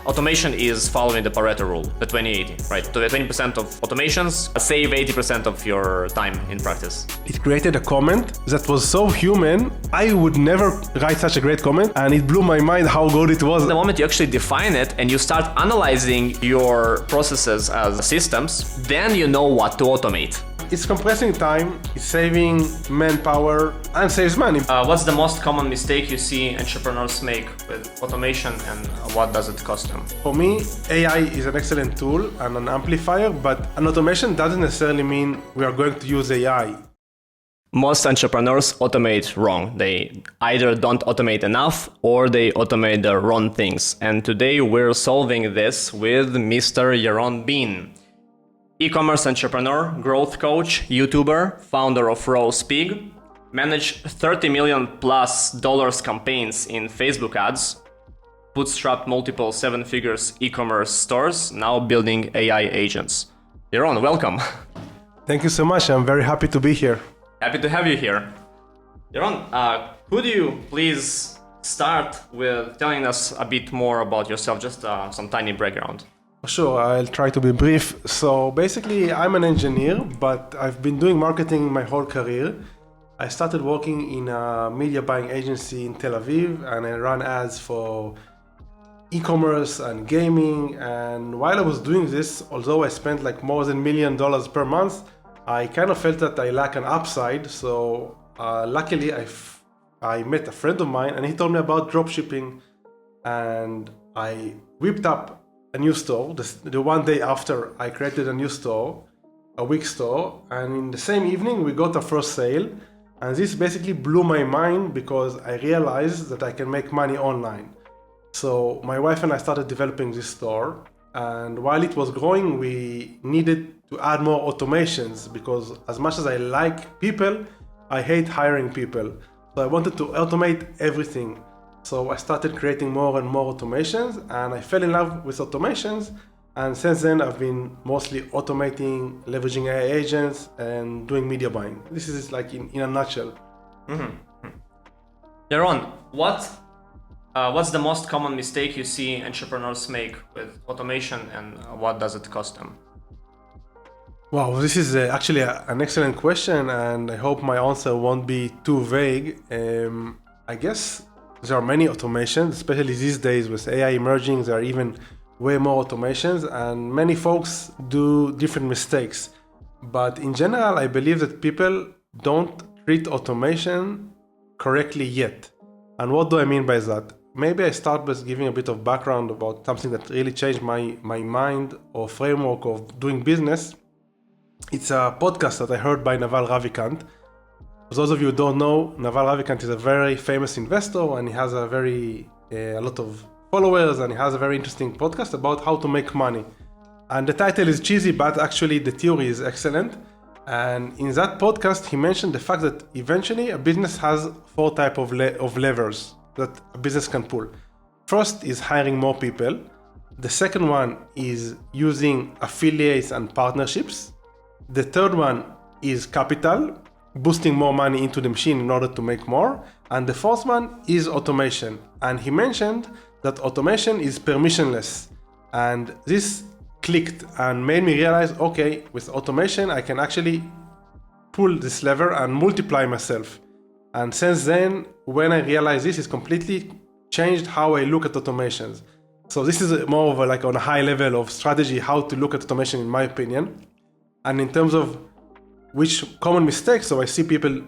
Automation is following the Pareto rule, the 20/80, right? So 20% of automations save 80% of your time in practice. It created a comment that was so human. I would never write such a great comment, and it blew my mind how good it was. The moment you actually define it and you start analyzing your processes as systems, then you know what to automate. It's compressing time, it's saving manpower, and saves money. What's the most common mistake you see entrepreneurs make with automation, and what does it cost them? For me, AI is an excellent tool and an amplifier, but an automation doesn't necessarily mean we are going to use AI. Most entrepreneurs automate wrong. They either don't automate enough or they automate the wrong things. And today we're solving this with Mr. Yaron Been. E-commerce entrepreneur, growth coach, YouTuber, founder of RawCEO, managed $30 million plus campaigns in Facebook ads, bootstrapped multiple seven-figures e-commerce stores, now building AI agents. Yaron, welcome. Thank you so much. I'm very happy to be here. Happy to have you here. Yaron, could you please start with telling us a bit more about yourself, just some tiny background? Sure, I'll try to be brief. So basically, I'm an engineer, but I've been doing marketing my whole career. I started working in a media buying agency in Tel Aviv, and I ran ads for e-commerce and gaming. And while I was doing this, although I spent like more than $1 million per month, I kind of felt that I lack an upside. So luckily, I met a friend of mine, and he told me about dropshipping, and I whipped up a new store. The one day after, I created a new store, a week store, and in the same evening we got a first sale. And this basically blew my mind because I realized that I can make money online. So my wife and I started developing this store, and while it was growing, we needed to add more automations because as much as I like people, I hate hiring people. So I wanted to automate everything. So I started creating more and more automations, and I fell in love with automations. And since then, I've been mostly automating, leveraging AI agents, and doing media buying. This is like in a nutshell. Mm-hmm. Yaron, what's the most common mistake you see entrepreneurs make with automation, and what does it cost them? Wow, this is actually an excellent question, and I hope my answer won't be too vague. I guess there are many automations, especially these days with AI emerging. There are even way more automations, and many folks do different mistakes. But in general, I believe that people don't treat automation correctly yet. And what do I mean by that? Maybe I start by giving a bit of background about something that really changed my mind or framework of doing business. It's a podcast that I heard by Naval Ravikant. For those of you who don't know, Naval Ravikant is a very famous investor, and he has a lot of followers, and he has a very interesting podcast about how to make money. And the title is cheesy, but actually the theory is excellent. And in that podcast, he mentioned the fact that eventually a business has 4 types of levers that a business can pull. First is hiring more people. The second one is using affiliates and partnerships. The third one is capital, boosting more money into the machine in order to make more. And the fourth one is automation. And he mentioned that automation is permissionless. And this clicked and made me realize, okay, with automation, I can actually pull this lever and multiply myself. And since then, when I realized this, it's completely changed how I look at automations. So this is more of like on a high level of strategy, how to look at automation, in my opinion. And in terms of which common mistakes, so I see people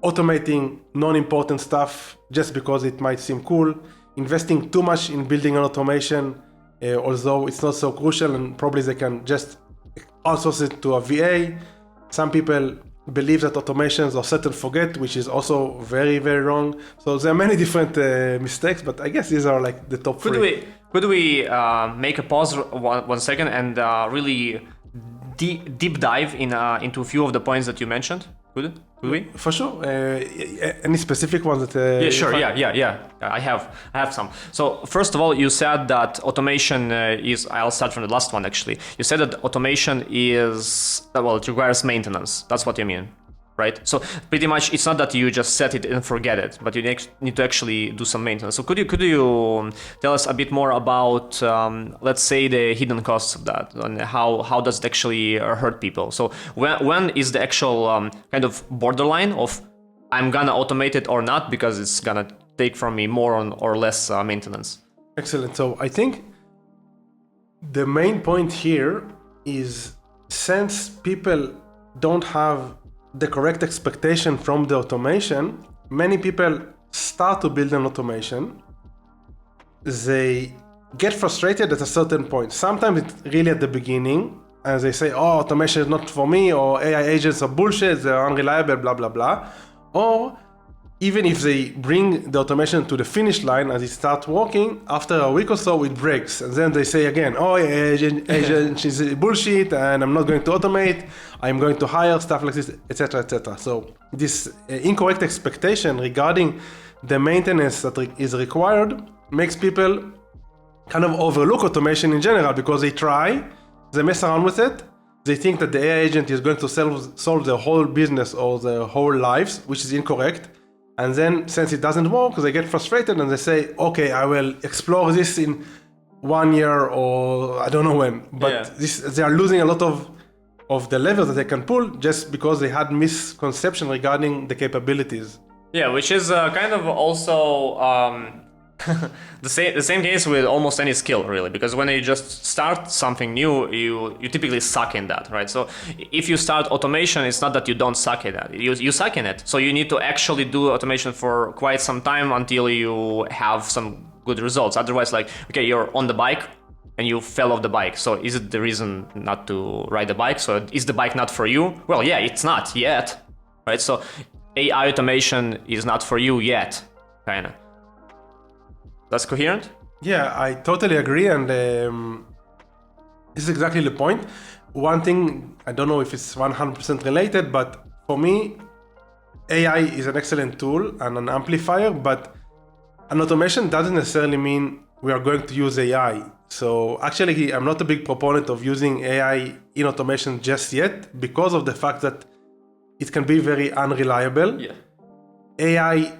automating non-important stuff just because it might seem cool, investing too much in building an automation, although it's not so crucial, and probably they can just outsource it to a VA. Some people believe that automations are set and forget, which is also very, very wrong. So there are many different mistakes, but I guess these are like the top 3. Could we make a pause 1 second and really deep dive into a few of the points that you mentioned? Could we? For sure. Any specific ones that? Yeah, sure. Yeah. I have some. So first of all, you said that automation is. I'll start from the last one actually. You said that automation is it requires maintenance. That's what you mean. right? So pretty much it's not that you just set it and forget it, but you need to actually do some maintenance. So could you tell us a bit more about, let's say, the hidden costs of that, and how does it actually hurt people? So when is the actual kind of borderline of I'm gonna automate it or not because it's gonna take from me more or less maintenance? Excellent. So I think the main point here is, since people don't have the correct expectation from the automation, many people start to build an automation. They get frustrated at a certain point. Sometimes it's really at the beginning, and they say, oh, automation is not for me, or AI agents are bullshit, they're unreliable, blah, blah, blah. Or even if they bring the automation to the finish line, as it starts working, after a week or so, it breaks. And then they say again, oh, agent is bullshit, and I'm not going to automate, I'm going to hire, stuff like this, etc., etc. So this incorrect expectation regarding the maintenance that is required makes people kind of overlook automation in general, because they try, they mess around with it, they think that the AI agent is going to solve their whole business or their whole lives, which is incorrect. And then since it doesn't work, they get frustrated and they say, okay, I will explore this in 1 year or I don't know when. But they are losing a lot of the levers that they can pull just because they had misconception regarding the capabilities. Yeah, which is kind of also the same case with almost any skill, really, because when you just start something new, you typically suck in that, right? So if you start automation, it's not that you don't suck at that, you suck in it. So you need to actually do automation for quite some time until you have some good results. Otherwise, like, okay, you're on the bike and you fell off the bike. So is it the reason not to ride the bike? So is the bike not for you? Well, yeah, it's not yet, right? So AI automation is not for you yet, kind of. That's coherent? Yeah, I totally agree, and this is exactly the point. One thing, I don't know if it's 100% related, but for me, AI is an excellent tool and an amplifier, but an automation doesn't necessarily mean we are going to use AI. So actually, I'm not a big proponent of using AI in automation just yet, because of the fact that it can be very unreliable. Yeah. AI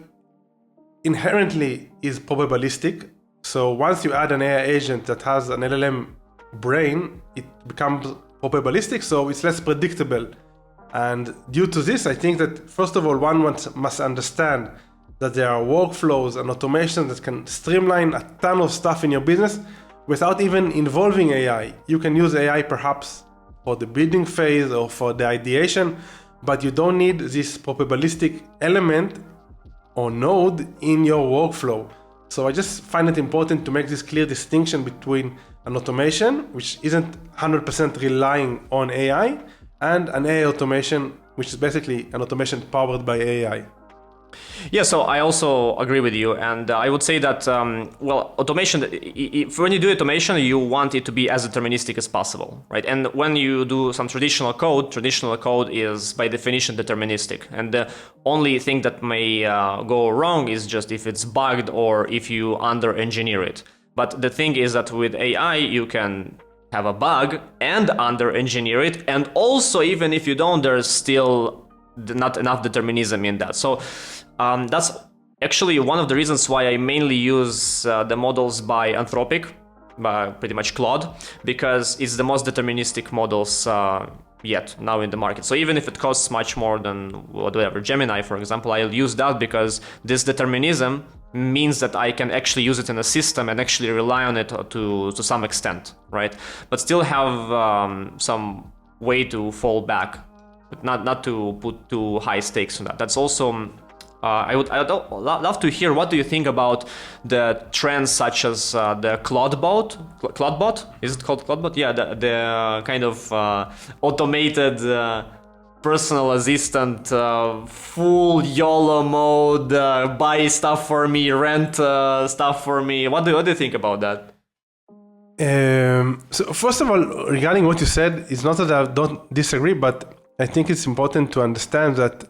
inherently is probabilistic. So once you add an AI agent that has an LLM brain, it becomes probabilistic, so it's less predictable. And due to this, I think that first of all, one must understand that there are workflows and automation that can streamline a ton of stuff in your business without even involving AI. You can use AI perhaps for the bidding phase or for the ideation, but you don't need this probabilistic element or node in your workflow. So I just find it important to make this clear distinction between an automation, which isn't 100% relying on AI, and an AI automation, which is basically an automation powered by AI. Yeah, so I also agree with you, and I would say that, automation, when you do automation, you want it to be as deterministic as possible, right? And when you do some traditional code is by definition deterministic, and the only thing that may go wrong is just if it's bugged or if you under-engineer it. But the thing is that with AI, you can have a bug and under-engineer it, and also even if you don't, there's still not enough determinism in that. So that's actually one of the reasons why I mainly use the models by Anthropic, by pretty much Claude, because it's the most deterministic models yet now in the market. So even if it costs much more than whatever Gemini, for example, I'll use that because this determinism means that I can actually use it in a system and actually rely on it to some extent, right? But still have some way to fall back, but not to put too high stakes on that. That's also I'd love to hear what do you think about the trends such as the Claudebot? Is it called Claudebot? Yeah, the kind of automated personal assistant, full YOLO mode, buy stuff for me, rent stuff for me. What do you think about that? So first of all, regarding what you said, it's not that I don't disagree, but I think it's important to understand that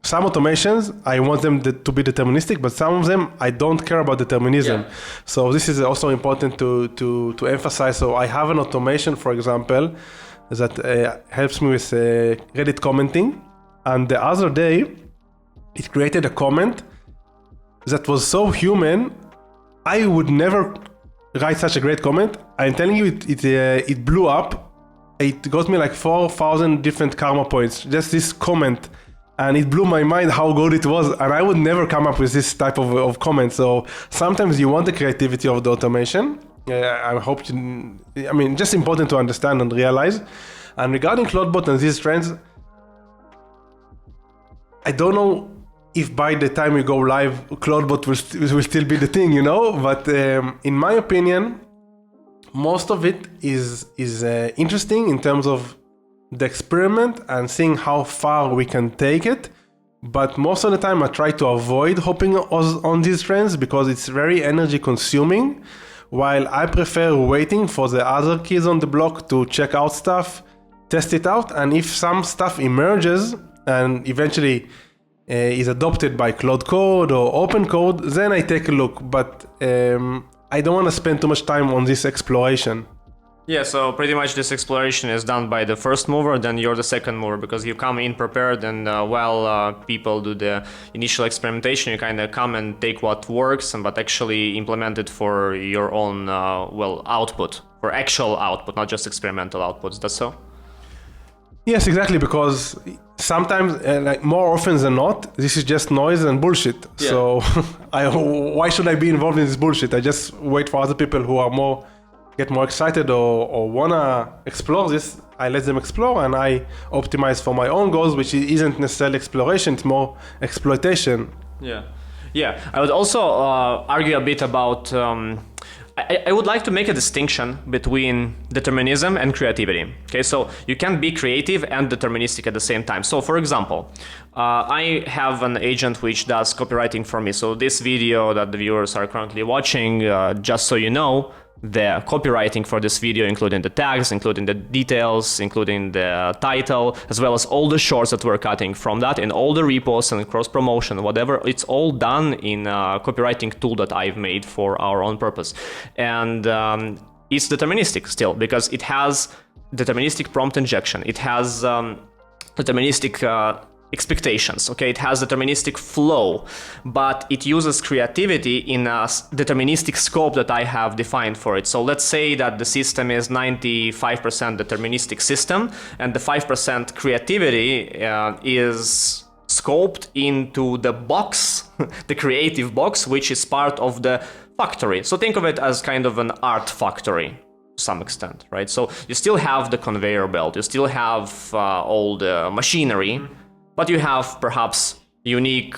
some automations, I want them to be deterministic, but some of them, I don't care about determinism. Yeah. So this is also important to emphasize. So I have an automation, for example, that helps me with Reddit commenting. And the other day, it created a comment that was so human. I would never write such a great comment. I'm telling you, it blew up. It got me like 4,000 different karma points. Just this comment. And it blew my mind how good it was. And I would never come up with this type of comment. So sometimes you want the creativity of the automation. I hope just important to understand and realize. And regarding CloudBot and these trends, I don't know if by the time we go live, CloudBot will still be the thing, But in my opinion, most of it is interesting in terms of the experiment and seeing how far we can take it. But most of the time I try to avoid hopping on these trends because it's very energy consuming, while I prefer waiting for the other kids on the block to check out stuff, test it out, and if some stuff emerges and eventually is adopted by Cloud Code or Open Code, then I take a look. But I don't want to spend too much time on this exploration. Yeah, so pretty much this exploration is done by the first mover, then you're the second mover, because you come in prepared, and while people do the initial experimentation, you kind of come and take what works, but actually implement it for your own, output, for actual output, not just experimental outputs. That's so? Yes, exactly, because sometimes, more often than not, this is just noise and bullshit. Yeah. So why should I be involved in this bullshit? I just wait for other people who are get more excited or wanna explore this. I let them explore and I optimize for my own goals, which isn't necessarily exploration, it's more exploitation. Yeah. I would also argue a bit about I would like to make a distinction between determinism and creativity. Okay, so you can be creative and deterministic at the same time. So for example, I have an agent which does copywriting for me. So this video that the viewers are currently watching, just so you know, the copywriting for this video, including the tags, including the details, including the title, as well as all the shorts that we're cutting from that, and all the reposts and cross promotion, whatever, it's all done in a copywriting tool that I've made for our own purpose. And it's deterministic still, because it has deterministic prompt injection. It has deterministic expectations, okay? It has deterministic flow, but it uses creativity in a deterministic scope that I have defined for it. So let's say that the system is 95% deterministic system, and the 5% creativity is scoped into the box, the creative box, which is part of the factory. So think of it as kind of an art factory to some extent, right? So you still have the conveyor belt, you still have all the machinery, but you have perhaps unique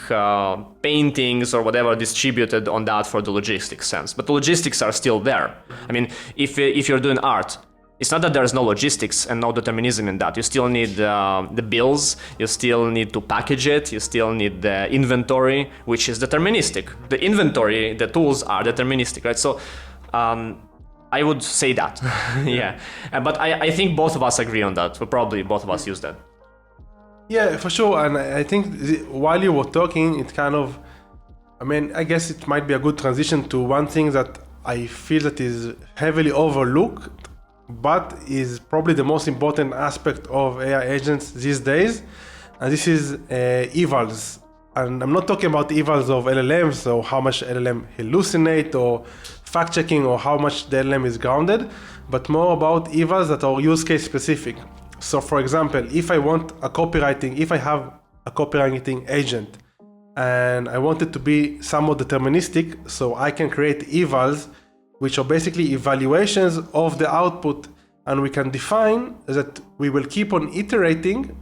paintings or whatever distributed on that for the logistics sense. But the logistics are still there. I mean, if you're doing art, it's not that there's no logistics and no determinism in that. You still need the bills, you still need to package it, you still need the inventory, which is deterministic. The inventory, the tools are deterministic, right? So I would say that, yeah. But I think both of us agree on that. So probably both of us use that. Yeah, for sure. And I think while you were talking, it kind of, I guess it might be a good transition to one thing that I feel that is heavily overlooked, but is probably the most important aspect of AI agents these days. And this is Evals. And I'm not talking about evals of LLMs, or how much LLM hallucinate, or fact checking, or how much the LLM is grounded, but more about evals that are use case specific. So for example, if I have a copywriting agent and I want it to be somewhat deterministic, so I can create evals, which are basically evaluations of the output, and we can define that we will keep on iterating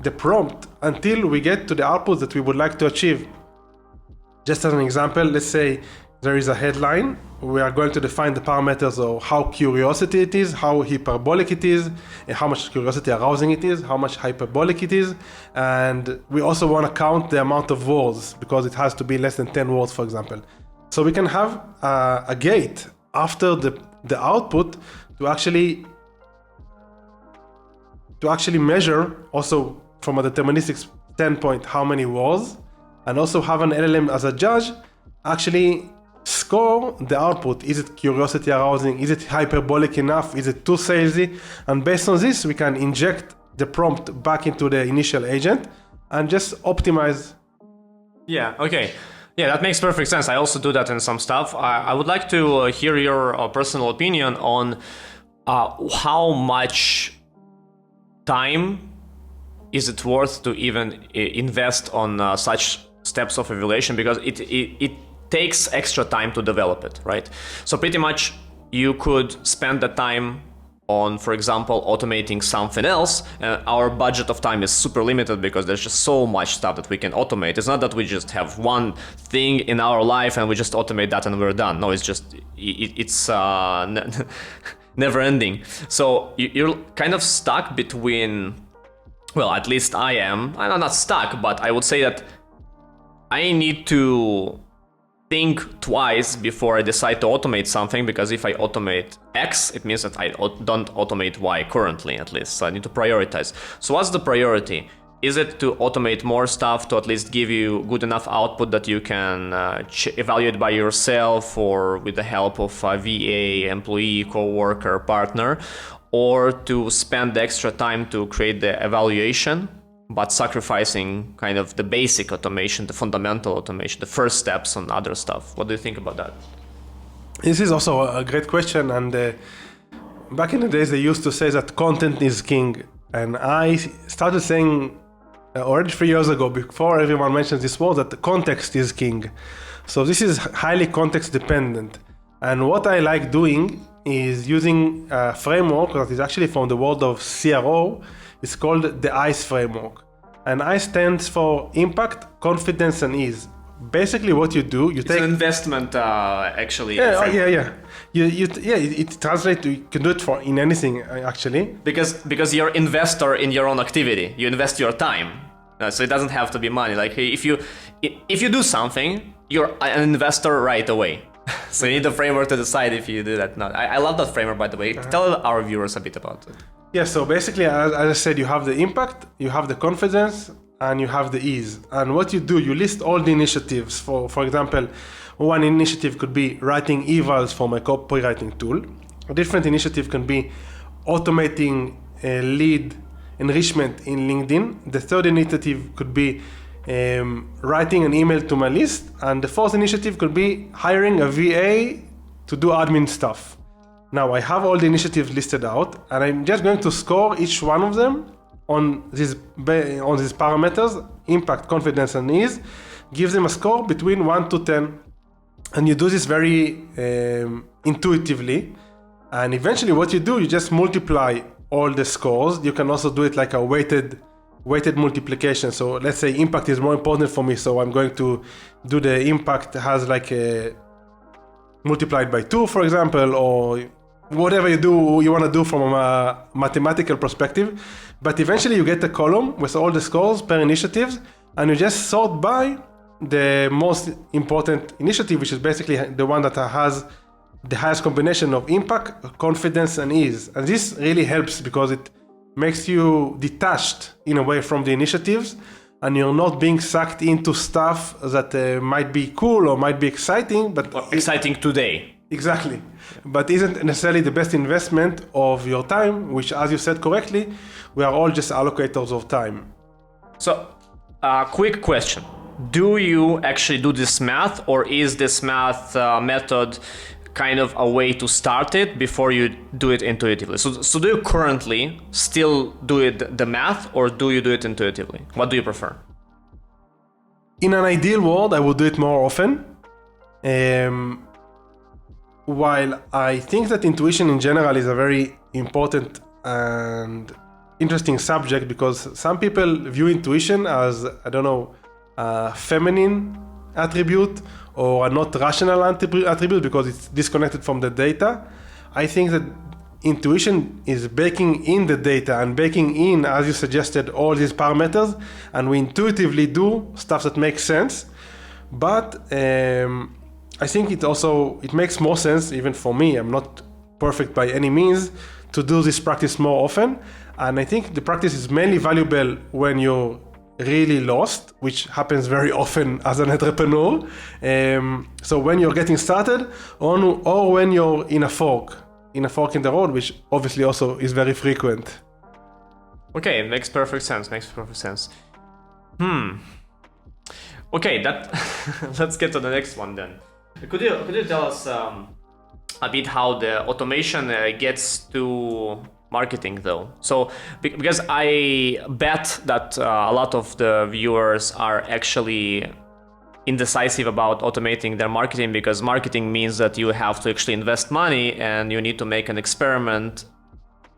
the prompt until we get to the output that we would like to achieve. Just as an example, let's say there is a headline. We are going to define the parameters of how curiosity it is, how hyperbolic it is, and how much curiosity arousing it is, how much hyperbolic it is. And we also want to count the amount of words, because it has to be less than 10 words, for example. So we can have a gate after the output to actually measure also from a deterministic standpoint how many words, and also have an LLM as a judge actually score the output. Is it curiosity arousing? Is it hyperbolic enough? Is it too salesy? And based on this, we can inject the prompt back into the initial agent and just optimize. Yeah, okay. Yeah, that makes perfect sense. I also do that in some stuff. I would like to hear your personal opinion on how much time is it worth to even invest on such steps of evaluation, because it takes extra time to develop it, right? So pretty much you could spend the time on, for example, automating something else. Our budget of time is super limited because there's just so much stuff that we can automate. It's not that we just have one thing in our life and we just automate that and we're done. No, it's just, it's never ending. So you're kind of stuck between, well, at least I am. I'm not stuck, but I would say that I need to think twice before I decide to automate something, because if I automate X, it means that I don't automate Y currently, at least. So I need to prioritize. So what's the priority? Is it to automate more stuff to at least give you good enough output that you can evaluate by yourself or with the help of a VA, employee, co-worker, partner, or to spend the extra time to create the evaluation, but sacrificing kind of the basic automation, the fundamental automation, the first steps on other stuff? What do you think about that? This is also a great question. And back in the days, they used to say that content is king. And I started saying already 3 years ago, before everyone mentions this word, that the context is king. So this is highly context dependent. And what I like doing is using a framework that is actually from the world of CRO. It's called the ICE framework. And ICE stands for impact, confidence, and ease. Basically what you do, you take... It's an investment, actually. Yeah. It translates, you can do it for in anything, actually. Because you're investor in your own activity. You invest your time. So it doesn't have to be money. Like if you do something, you're an investor right away. So you need a framework to decide if you do that. No, I love that framework, by the way. Tell our viewers a bit about it. Yeah, so basically, as I said, you have the impact, you have the confidence, and you have the ease. And what you do, you list all the initiatives. For example, one initiative could be writing Evals for my copywriting tool. A different initiative can be automating lead enrichment in LinkedIn. The third initiative could be writing an email to my list. And the fourth initiative could be hiring a VA to do admin stuff. Now I have all the initiatives listed out, and I'm just going to score each one of them on these parameters, impact, confidence, and ease. Give them a score between 1 to 10. And you do this very intuitively. And eventually what you do, you just multiply all the scores. You can also do it like a weighted multiplication. So let's say impact is more important for me, so I'm going to do the impact has like a multiplied by 2, for example, or whatever you want to do from a mathematical perspective. But eventually you get a column with all the scores per initiatives, and you just sort by the most important initiative, which is basically the one that has the highest combination of impact, confidence, and ease. And this really helps because it makes you detached in a way from the initiatives, and you're not being sucked into stuff that might be cool or might be exciting, but exciting today. Exactly, but isn't necessarily the best investment of your time, which, as you said correctly, we are all just allocators of time. So, quick question. Do you actually do this math, or is this math method kind of a way to start it before you do it intuitively? So do you currently still do it the math, or do you do it intuitively? What do you prefer? In an ideal world, I would do it more often. While I think that intuition in general is a very important and interesting subject, because some people view intuition as, a feminine attribute or a not rational attribute because it's disconnected from the data. I think that intuition is baking in the data and baking in, as you suggested, all these parameters, and we intuitively do stuff that makes sense. But I think it makes more sense, even for me, I'm not perfect by any means, to do this practice more often. And I think the practice is mainly valuable when you're really lost, which happens very often as an entrepreneur. So when you're getting started, or when you're in a fork in the road, which obviously also is very frequent. Okay, it makes perfect sense. Okay, that let's get to the next one then. Could you tell us a bit how the automation gets to marketing though? So because I bet that a lot of the viewers are actually indecisive about automating their marketing, because marketing means that you have to actually invest money and you need to make an experiment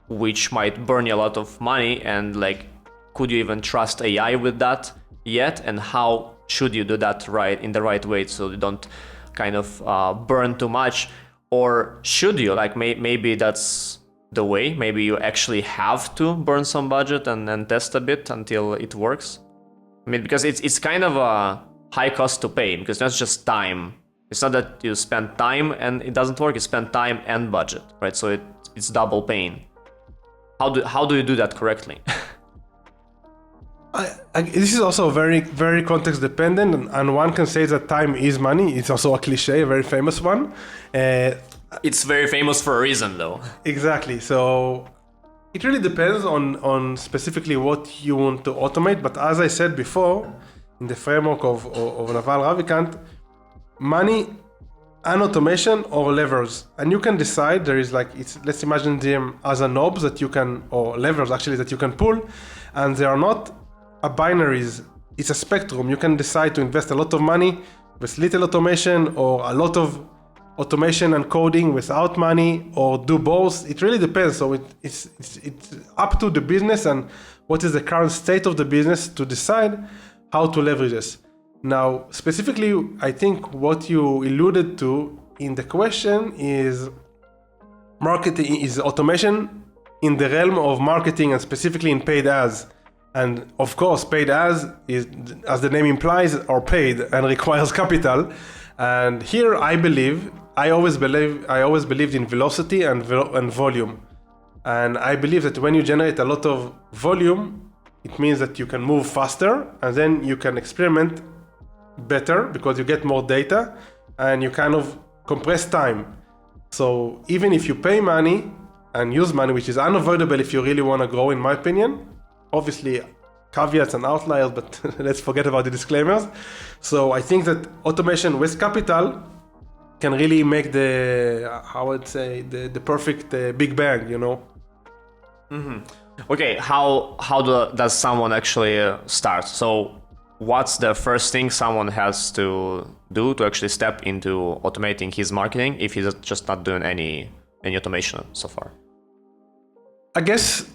which might burn you a lot of money, and like, could you even trust AI with that yet? And how should you do that right in the right way so you don't kind of burn too much? Or should you, like, maybe that's the way, maybe you actually have to burn some budget and then test a bit until it works? I mean, because it's kind of a high cost to pay, because that's just time. It's not that you spend time and it doesn't work, you spend time and budget, right? So it's double pain. How do you do that correctly? This is also very, very context dependent, and one can say that time is money. It's also a cliche, a very famous one. It's very famous for a reason, though. Exactly. So it really depends on specifically what you want to automate. But as I said before, in the framework of Naval Ravikant, money and automation or levers, and you can decide. There is like, let's imagine them as a knobs that you can, or levers actually, that you can pull, and they are not a binaries. It's a spectrum. You can decide to invest a lot of money with little automation, or a lot of automation and coding without money, or do both. It really depends. So it's up to the business and what is the current state of the business to decide how to leverage this. Now, specifically, I think what you alluded to in the question is marketing, is automation in the realm of marketing, and specifically in paid ads. And of course, paid ads is, as the name implies, are paid and requires capital. And here I always believed in velocity and volume. And I believe that when you generate a lot of volume, it means that you can move faster, and then you can experiment better because you get more data and you kind of compress time. So even if you pay money and use money, which is unavoidable if you really want to grow, in my opinion, obviously caveats and outliers, but let's forget about the disclaimers. So I think that automation with capital can really make the, how I'd say, the perfect big bang, you know? Mm-hmm. Okay, how does someone actually start? So what's the first thing someone has to do to actually step into automating his marketing if he's just not doing any automation so far? I guess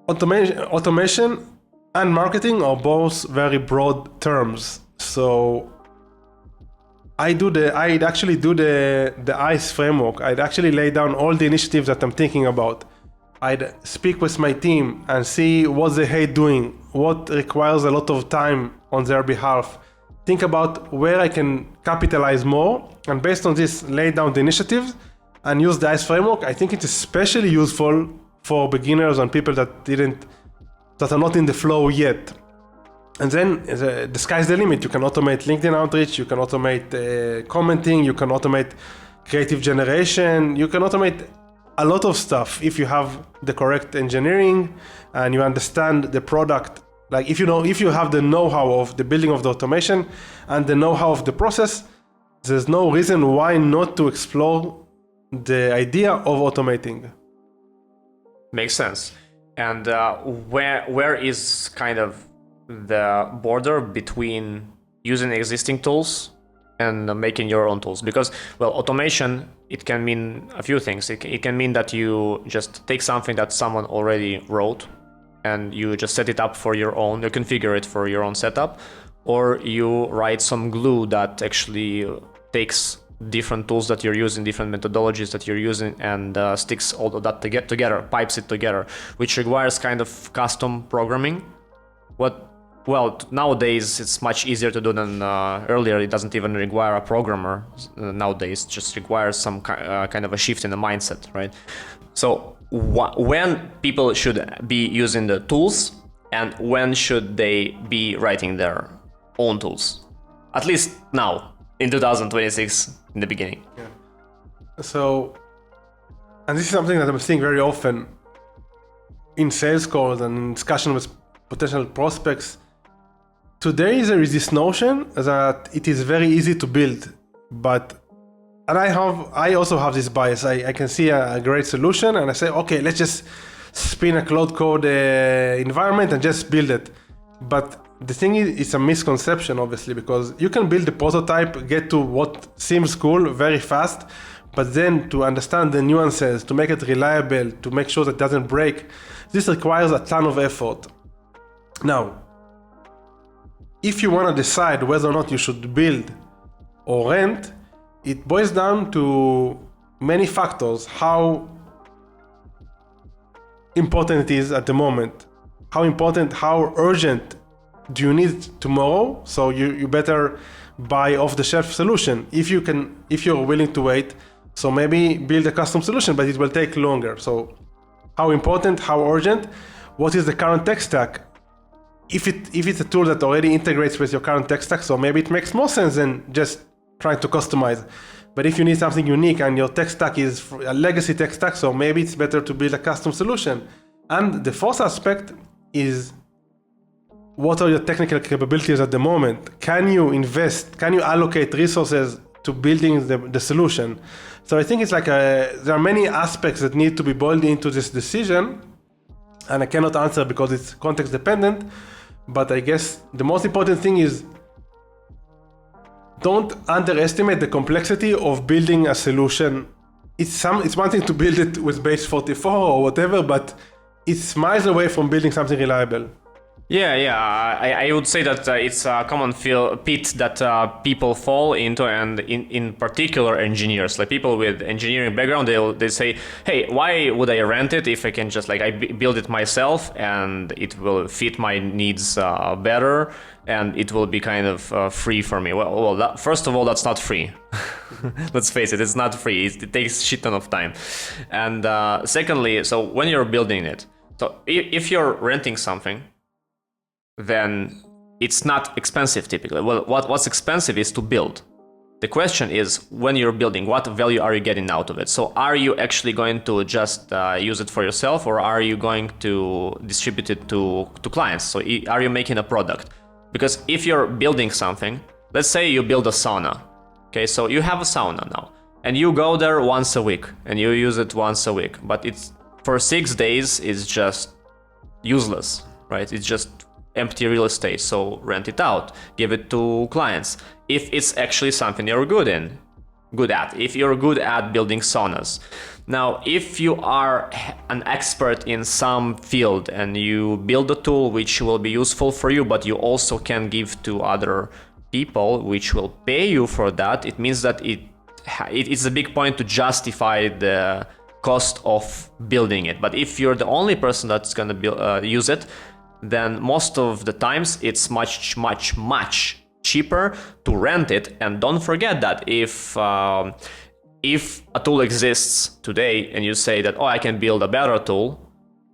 automation and marketing are both very broad terms. So I'd actually do the ICE framework. I'd actually lay down all the initiatives that I'm thinking about. I'd speak with my team and see what they hate doing, what requires a lot of time on their behalf. Think about where I can capitalize more, and based on this, lay down the initiatives and use the ICE framework. I think it's especially useful for beginners and people that are not in the flow yet. And then the sky's the limit. You can automate LinkedIn outreach, you can automate commenting, you can automate creative generation, you can automate a lot of stuff if you have the correct engineering and you understand the product. Like if you have the know-how of the building of the automation and the know-how of the process, there's no reason why not to explore the idea of automating. Makes sense. And where is kind of the border between using existing tools and making your own tools? Because, well, automation, it can mean a few things. It can mean that you just take something that someone already wrote and you just set it up for your own, you configure it for your own setup, or you write some glue that actually takes different tools that you're using, different methodologies that you're using, and sticks all of that together, pipes it together, which requires kind of custom programming. Well, nowadays it's much easier to do than earlier. It doesn't even require a programmer nowadays. It just requires some kind of a shift in the mindset, right? So when people should be using the tools, and when should they be writing their own tools? At least now, in 2026, in the beginning. Yeah. So, and this is something that I'm seeing very often. in sales calls and in discussion with potential prospects, today there is this notion that it is very easy to build, and I also have this bias. I can see a great solution and I say, okay, let's just spin a cloud code environment and just build it. But the thing is, it's a misconception, obviously, because you can build a prototype, get to what seems cool very fast, but then to understand the nuances, to make it reliable, to make sure that it doesn't break, this requires a ton of effort. Now, if you want to decide whether or not you should build or rent, it boils down to many factors. How important it is at the moment. How urgent do you need tomorrow? So you better buy off-the-shelf solution. If you're willing to wait, so maybe build a custom solution, but it will take longer. So how important, how urgent, what is the current tech stack? If it's a tool that already integrates with your current tech stack, so maybe it makes more sense than just trying to customize. But if you need something unique and your tech stack is a legacy tech stack, so maybe it's better to build a custom solution. And the fourth aspect is, what are your technical capabilities at the moment? Can you allocate resources to building the solution? So I think it's like there are many aspects that need to be boiled into this decision, and I cannot answer because it's context dependent. But I guess the most important thing is, don't underestimate the complexity of building a solution. It's one thing to build it with base 44 or whatever, but it's miles away from building something reliable. Yeah. I would say that it's a common pit that people fall into, and in particular engineers, like people with engineering background, they say, hey, why would I rent it if I can just I build it myself and it will fit my needs better and it will be kind of free for me. Well, first of all, that's not free. Let's face it, it's not free. It takes shit ton of time. And secondly, so when you're building it, so if you're renting something, then it's not expensive typically. Well, what's expensive is to build. The question is, when you're building, what value are you getting out of it? So are you actually going to just use it for yourself, or are you going to distribute it to clients? So are you making a product? Because if you're building something, let's say you build a sauna. Okay, so you have a sauna now, and you go there once a week, and you use it once a week, but it's for 6 days is just useless, right? It's just empty real estate. So rent it out, give it to clients. If it's actually something you're good at, if you're good at building saunas. Now, if you are an expert in some field and you build a tool which will be useful for you, but you also can give to other people which will pay you for that, it means that it's a big point to justify the cost of building it. But if you're the only person that's going to use it, then most of the times it's much cheaper to rent it. And don't forget that if a tool exists today and you say that, oh, I can build a better tool,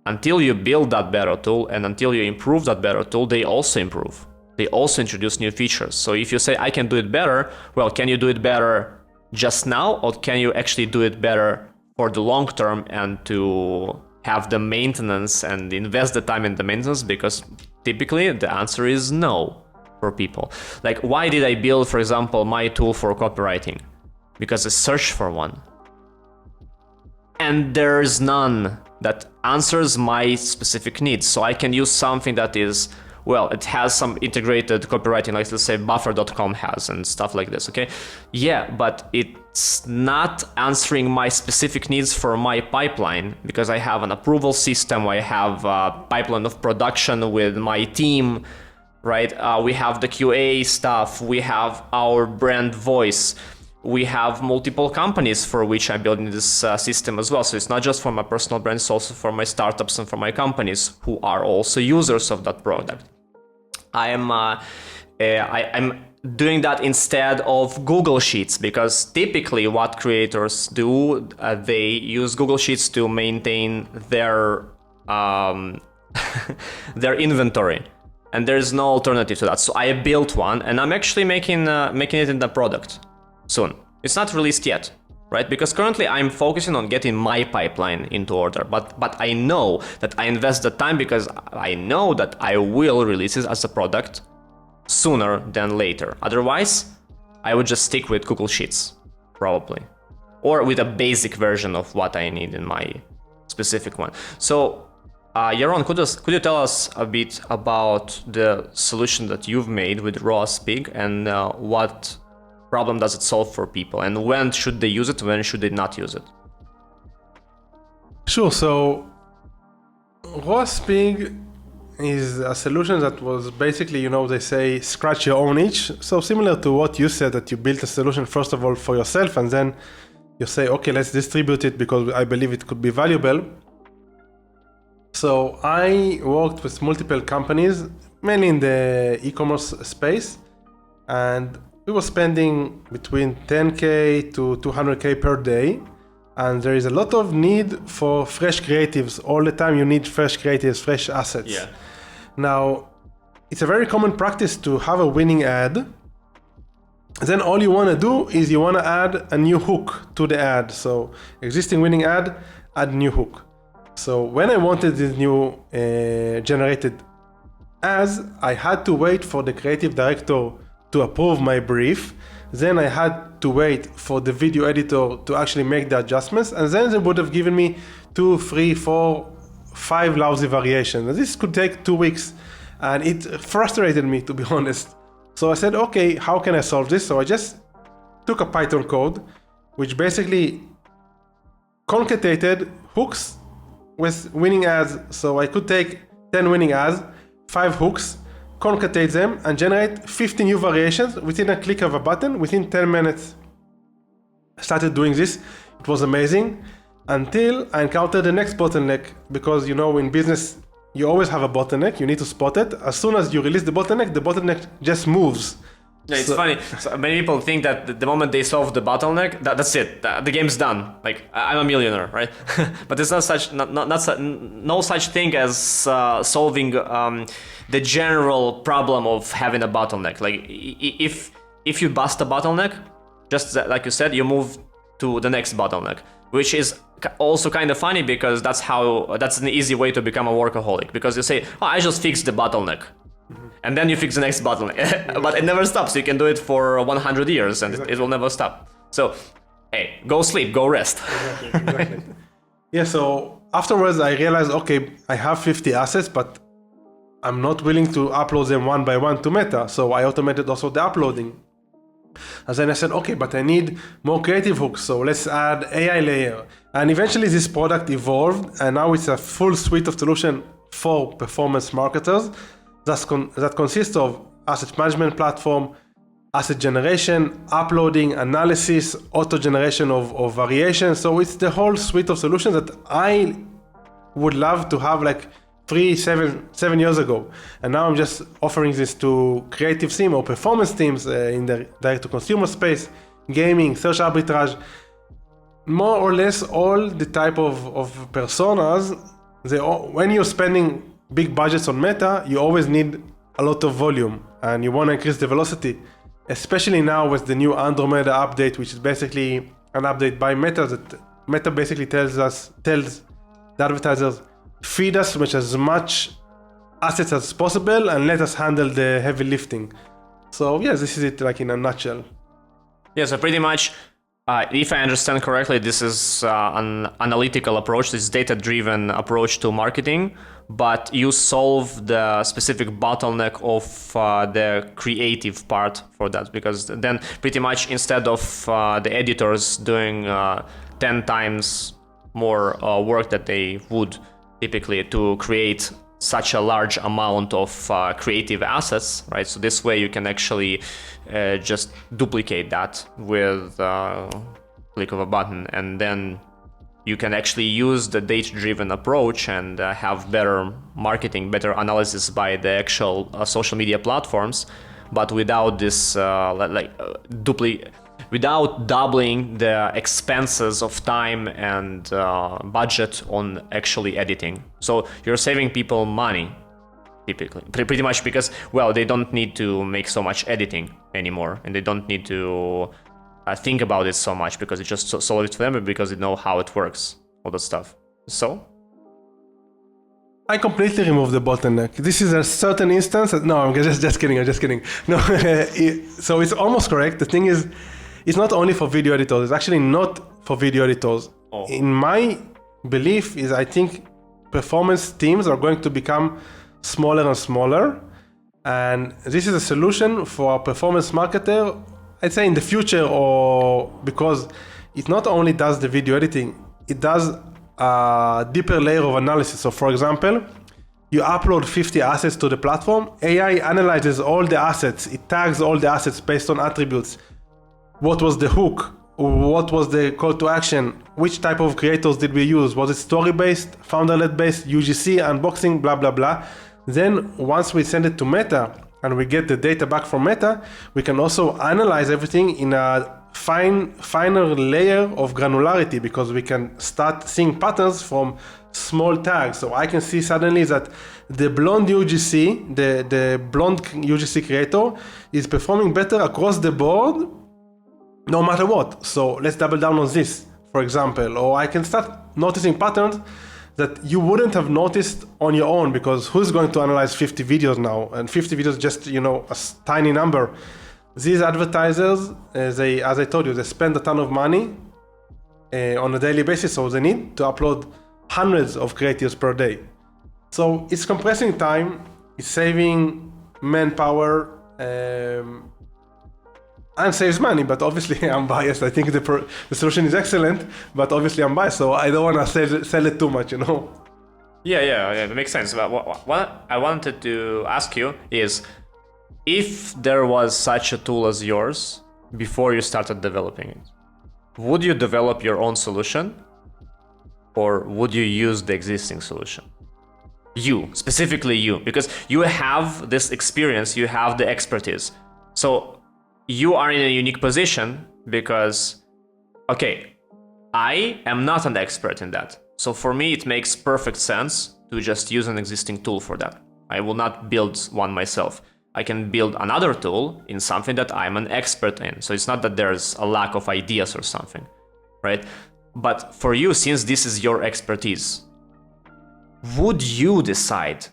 until you build that better tool and until you improve that better tool, they also improve. They also introduce new features. So if you say, I can do it better, well, can you do it better just now, or can you actually do it better for the long term and to have the maintenance and invest the time in the maintenance? Because typically the answer is no for people. Like, why did I build, for example, my tool for copywriting? Because I searched for one. And there's none that answers my specific needs. So I can use something that is, well, it has some integrated copywriting, like let's say buffer.com has and stuff like this, okay? Yeah, but it's not answering my specific needs for my pipeline, because I have an approval system, I have a pipeline of production with my team, right? We have the QA stuff, we have our brand voice, we have multiple companies for which I'm building this system as well. So it's not just for my personal brand, it's also for my startups and for my companies who are also users of that product. I'm doing that instead of Google Sheets, because typically what creators do, they use Google Sheets to maintain their their inventory, and there's no alternative to that. So I built one, and I'm actually making it in the product soon. It's not released yet. right? Because currently I'm focusing on getting my pipeline into order, but I know that I invest the time because I know that I will release it as a product sooner than later. Otherwise, I would just stick with Google Sheets, probably, or with a basic version of what I need in my specific one. So, Yaron, could you tell us a bit about the solution that you've made with ROAS Pig and what problem does it solve for people, and when should they use it, when should they not use it? Sure. So ROAS Pig is a solution that was basically, they say scratch your own itch. So similar to what you said, that you built a solution first of all for yourself, and then you say, okay, let's distribute it because I believe it could be valuable. So I worked with multiple companies, mainly in the e-commerce space, and we were spending between 10K to 200K per day. And there is a lot of need for fresh creatives. All the time you need fresh creatives, fresh assets. Yeah. Now, it's a very common practice to have a winning ad. Then all you want to do is you want to add a new hook to the ad. So existing winning ad, add new hook. So when I wanted this new generated ads, I had to wait for the creative director to approve my brief. Then I had to wait for the video editor to actually make the adjustments. And then they would have given me 2, 3, 4, 5 lousy variations. And this could take 2 weeks. And it frustrated me, to be honest. So I said, okay, how can I solve this? So I just took a Python code, which basically concatenated hooks with winning ads. So I could take 10 winning ads, 5 hooks, concatenate them, and generate 50 new variations within a click of a button within 10 minutes. I started doing this. It was amazing until I encountered the next bottleneck, because in business, you always have a bottleneck. You need to spot it. As soon as you release the bottleneck just moves. Yeah, it's funny. So many people think that the moment they solve the bottleneck, that's it. The game's done. Like, I'm a millionaire, right? But it's no such thing as solving the general problem of having a bottleneck. Like, if you bust a bottleneck, just like you said, you move to the next bottleneck, which is also kind of funny because that's an easy way to become a workaholic, because you say, I just fixed the bottleneck. And then you fix the next bottleneck. But it never stops. You can do it for 100 years and it will never stop. So, hey, go sleep, go rest. Exactly. Yeah, so afterwards I realized, okay, I have 50 assets, but I'm not willing to upload them one by one to Meta. So I automated also the uploading. And then I said, okay, but I need more creative hooks. So let's add AI layer. And eventually this product evolved, and now it's a full suite of solution for performance marketers that consists of asset management platform, asset generation, uploading, analysis, auto generation of variations. So it's the whole suite of solutions that I would love to have like 7 years ago. And now I'm just offering this to creative team or performance teams in the direct-to-consumer space, gaming, search arbitrage, more or less all the type of personas. When you're spending big budgets on Meta, you always need a lot of volume and you want to increase the velocity, especially now with the new Andromeda update, which is basically an update by Meta that Meta basically tells the advertisers, feed us with as much assets as possible and let us handle the heavy lifting. So yeah, this is it like in a nutshell. Yeah, so pretty much, if I understand correctly, this is an analytical approach, this data-driven approach to marketing, but you solve the specific bottleneck of the creative part for that, because then pretty much instead of the editors doing 10 times more work that they would typically to create such a large amount of creative assets, right? So this way you can actually just duplicate that with click of a button, and then you can actually use the data-driven approach and have better marketing, better analysis by the actual social media platforms, but without this without doubling the expenses of time and budget on actually editing. So you're saving people money, typically, pretty much, because, well, they don't need to make so much editing anymore, and they don't need to think about it so much because it just solve it for them, because they know how it works, all that stuff. So I completely remove the bottleneck. This is a certain instance. No, I'm just kidding. I'm just kidding. No, so it's almost correct. The thing is, it's not only for video editors. It's actually not for video editors. Oh. In my belief is, I think performance teams are going to become smaller and smaller. And this is a solution for a performance marketer, I'd say in the future, or because it not only does the video editing, it does a deeper layer of analysis. So for example, you upload 50 assets to the platform, AI analyzes all the assets, it tags all the assets based on attributes. What was the hook? What was the call to action? Which type of creators did we use? Was it story-based, founder-led based, UGC, unboxing, blah, blah, blah. Then once we send it to Meta and we get the data back from Meta, we can also analyze everything in a finer layer of granularity, because we can start seeing patterns from small tags. So I can see suddenly that the blonde UGC, the blonde UGC creator is performing better across the board no matter what. So let's double down on this, for example. Or I can start noticing patterns that you wouldn't have noticed on your own, because who's going to analyze 50 videos now? And 50 videos just, a tiny number. These advertisers, as I told you, they spend a ton of money on a daily basis, so they need to upload hundreds of creatives per day. So it's compressing time, it's saving manpower, and saves money, but obviously I'm biased. I think the solution is excellent, but obviously I'm biased, so I don't want to sell it too much, Yeah, it makes sense. But what I wanted to ask you is, if there was such a tool as yours before you started developing it, would you develop your own solution, or would you use the existing solution? You, specifically you, because you have this experience, you have the expertise. So you are in a unique position because, okay, I am not an expert in that. So for me, it makes perfect sense to just use an existing tool for that. I will not build one myself. I can build another tool in something that I'm an expert in. So it's not that there's a lack of ideas or something, right? But for you, since this is your expertise, would you decide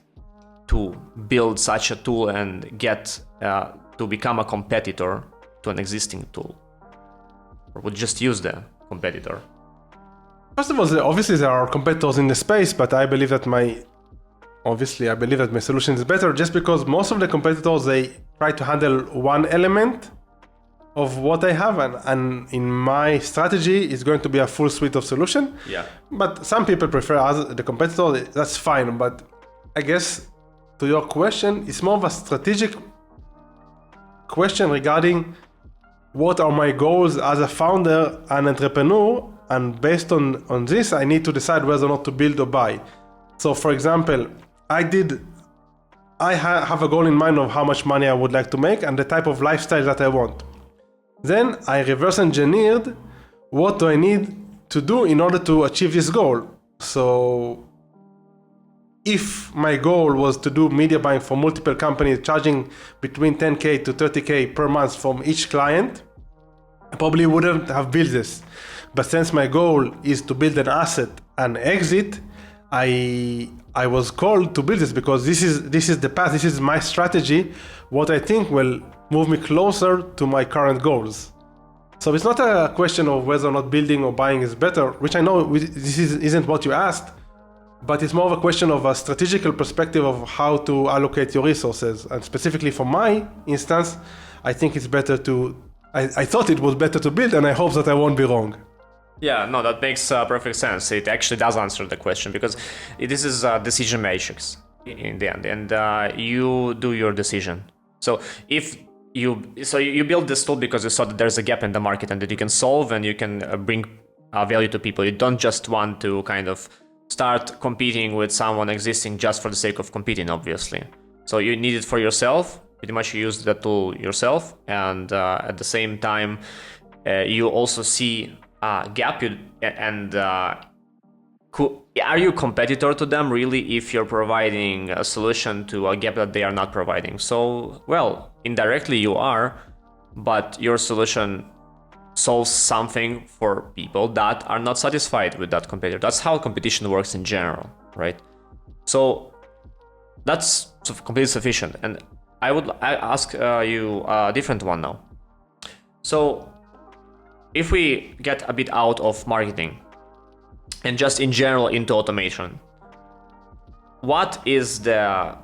to build such a tool and get to become a competitor to an existing tool, or would just use the competitor? First of all, obviously there are competitors in the space, but I believe that my solution is better, just because most of the competitors, they try to handle one element of what I have, and in my strategy is going to be a full suite of solution. Yeah. But some people prefer the competitor, that's fine. But I guess to your question, it's more of a strategic question regarding what are my goals as a founder and entrepreneur, and based on this, I need to decide whether or not to build or buy. So for example, I have a goal in mind of how much money I would like to make and the type of lifestyle that I want. Then I reverse engineered what do I need to do in order to achieve this goal. So if my goal was to do media buying for multiple companies, charging between 10K to 30K per month from each client, I probably wouldn't have built this. But since my goal is to build an asset and exit, I was called to build this because this is the path, this is my strategy, what I think will move me closer to my current goals. So it's not a question of whether or not building or buying is better, which I know isn't what you asked, but it's more of a question of a strategical perspective of how to allocate your resources. And specifically for my instance, I think it's better I thought it was better to build, and I hope that I won't be wrong. Yeah, no, that makes perfect sense. It actually does answer the question, because this is a decision matrix in the end, and you do your decision. So you build this tool because you saw that there's a gap in the market and that you can solve, and you can bring value to people. You don't just want to kind of start competing with someone existing just for the sake of competing, obviously. So you need it for yourself. Pretty much you use that tool yourself, and at the same time, you also see gap, and are you a competitor to them really if you're providing a solution to a gap that they are not providing? So, well, indirectly you are, but your solution solves something for people that are not satisfied with that competitor. That's how competition works in general, right? So that's completely sufficient. And I ask you a different one now. So if we get a bit out of marketing and just in general into automation, what is the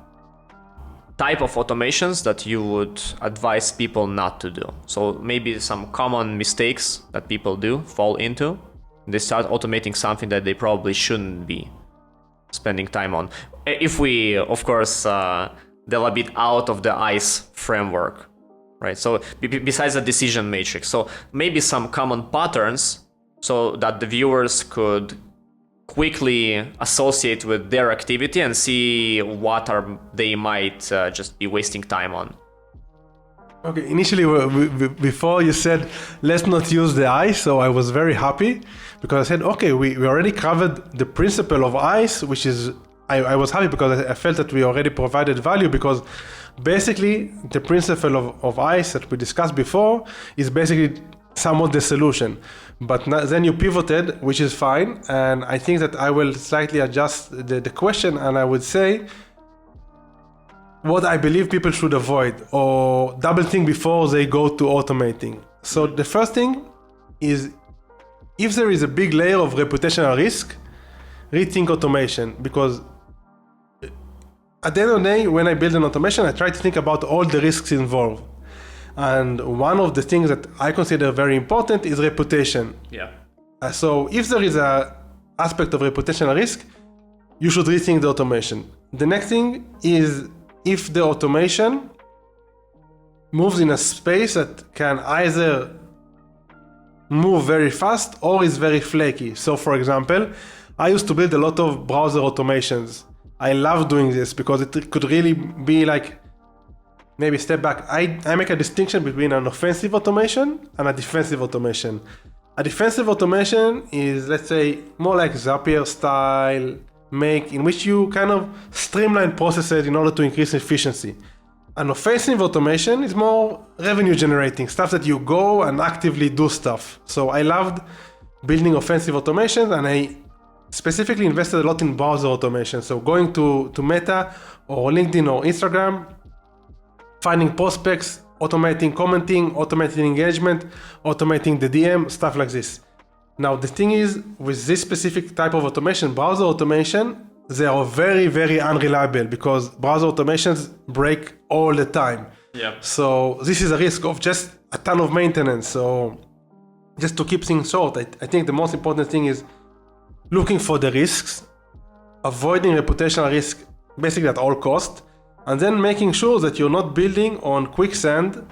type of automations that you would advise people not to do? So maybe some common mistakes that people do fall into. They start automating something that they probably shouldn't be spending time on. If we, of course, delve a bit out of the ICE framework, right? So besides the decision matrix, so maybe some common patterns so that the viewers could quickly associate with their activity and see what they might just be wasting time on. Okay, initially before you said let's not use the ICE, so I was very happy because I said okay, we already covered the principle of ICE, which is I was happy because I felt that we already provided value, because basically the principle of ICE that we discussed before is basically somewhat the solution. But then you pivoted, which is fine, and I think that I will slightly adjust the question, and I would say what I believe people should avoid or double think before they go to automating. So the first thing is, if there is a big layer of reputational risk, rethink automation, because at the end of the day, when I build an automation, I try to think about all the risks involved. And one of the things that I consider very important is reputation. Yeah. So if there is an aspect of reputational risk, you should rethink the automation. The next thing is, if the automation moves in a space that can either move very fast or is very flaky. So for example, I used to build a lot of browser automations. I love doing this because it could really be like, maybe step back. I make a distinction between an offensive automation and a defensive automation. A defensive automation is, let's say, more like Zapier style make, in which you kind of streamline processes in order to increase efficiency. An offensive automation is more revenue generating, stuff that you go and actively do stuff. So I loved building offensive automations, and I specifically invested a lot in browser automation. So going to Meta or LinkedIn or Instagram, finding prospects, automating commenting, automating engagement, automating the DM, stuff like this. Now the thing is, with this specific type of automation, browser automation, they are very, very unreliable because browser automations break all the time. Yeah. So this is a risk of just a ton of maintenance. So just to keep things short, I think the most important thing is looking for the risks, avoiding reputational risk basically at all cost, and then making sure that you're not building on quicksand,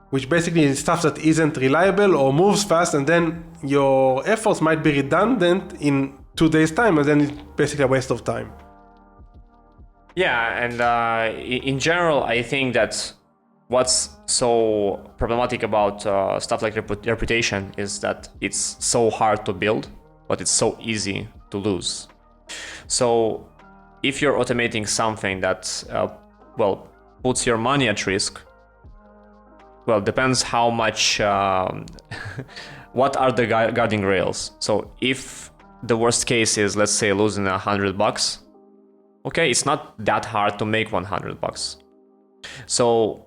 which basically is stuff that isn't reliable or moves fast, and then your efforts might be redundant in 2 days' time, and then it's basically a waste of time. Yeah, and in general, I think that what's so problematic about stuff like reputation is that it's so hard to build, but it's so easy to lose. So if you're automating something that puts your money at risk, well, depends how much, what are the guarding rails. So if the worst case is, let's say, losing $100, okay, it's not that hard to make $100. So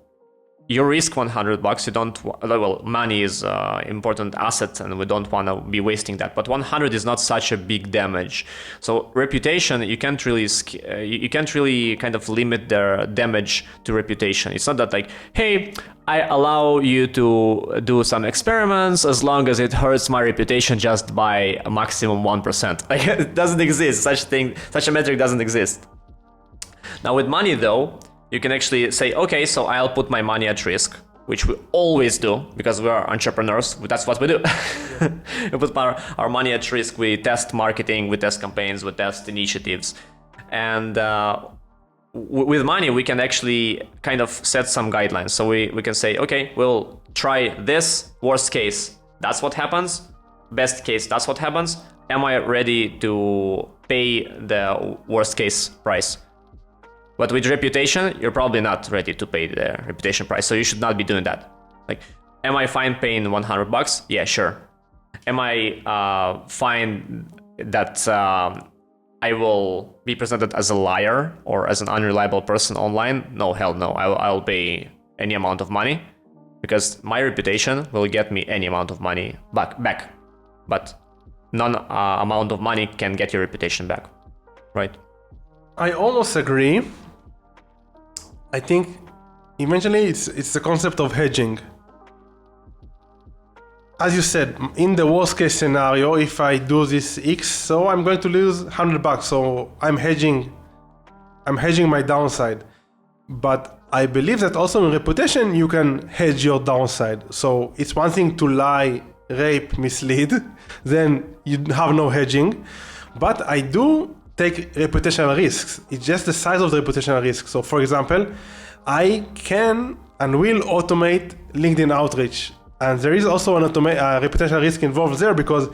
you risk $100, you don't, money is important asset and we don't want to be wasting that, but 100 is not such a big damage. So reputation, you can't really kind of limit their damage to reputation. It's not that like, hey, I allow you to do some experiments as long as it hurts my reputation just by a maximum 1%. Like, it doesn't exist, such a metric doesn't exist. Now with money though, you can actually say, okay, so I'll put my money at risk, which we always do because we are entrepreneurs. That's what we do. Yeah. We put our money at risk. We test marketing, we test campaigns, we test initiatives. And with money, we can actually kind of set some guidelines. So we can say, okay, we'll try this. Worst case, that's what happens. Best case, that's what happens. Am I ready to pay the worst case price? But with reputation, you're probably not ready to pay the reputation price, so you should not be doing that. Like, Am I fine paying $100? Yeah, sure. Am I fine that I will be presented as a liar or as an unreliable person online? No, hell no. I'll pay any amount of money because my reputation will get me any amount of money back. But none amount of money can get your reputation back, right? I almost agree. I think eventually it's the concept of hedging. As you said, in the worst case scenario, if I do this X, so I'm going to lose $100. So I'm hedging my downside. But I believe that also in reputation, you can hedge your downside. So it's one thing to lie, rape, mislead, then you have no hedging. But I do take reputational risks. It's just the size of the reputational risk. So for example, I can and will automate LinkedIn outreach. And there is also an reputational risk involved there, because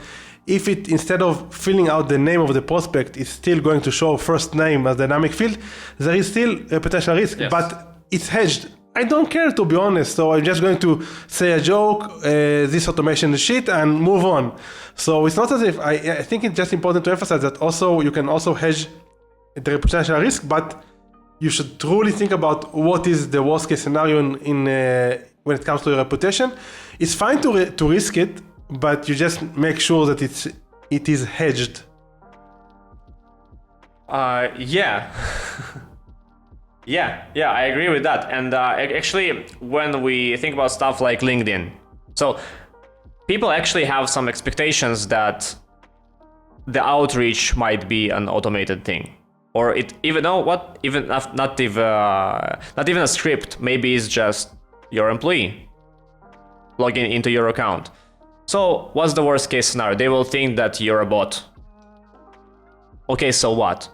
if it, instead of filling out the name of the prospect, is still going to show first name as dynamic field, there is still reputational risk, yes. But it's hedged. I don't care, to be honest. So I'm just going to say a joke, this automation is shit, and move on. So it's not as if, I think it's just important to emphasize that also you can also hedge the reputational risk, but you should truly think about what is the worst case scenario in when it comes to your reputation. It's fine to risk it, but you just make sure that it is hedged. Yeah. Yeah, I agree with that. And actually, when we think about stuff like LinkedIn, so people actually have some expectations that the outreach might be an automated thing, or it even not even a script. Maybe it's just your employee logging into your account. So what's the worst case scenario? They will think that you're a bot. Okay, so what?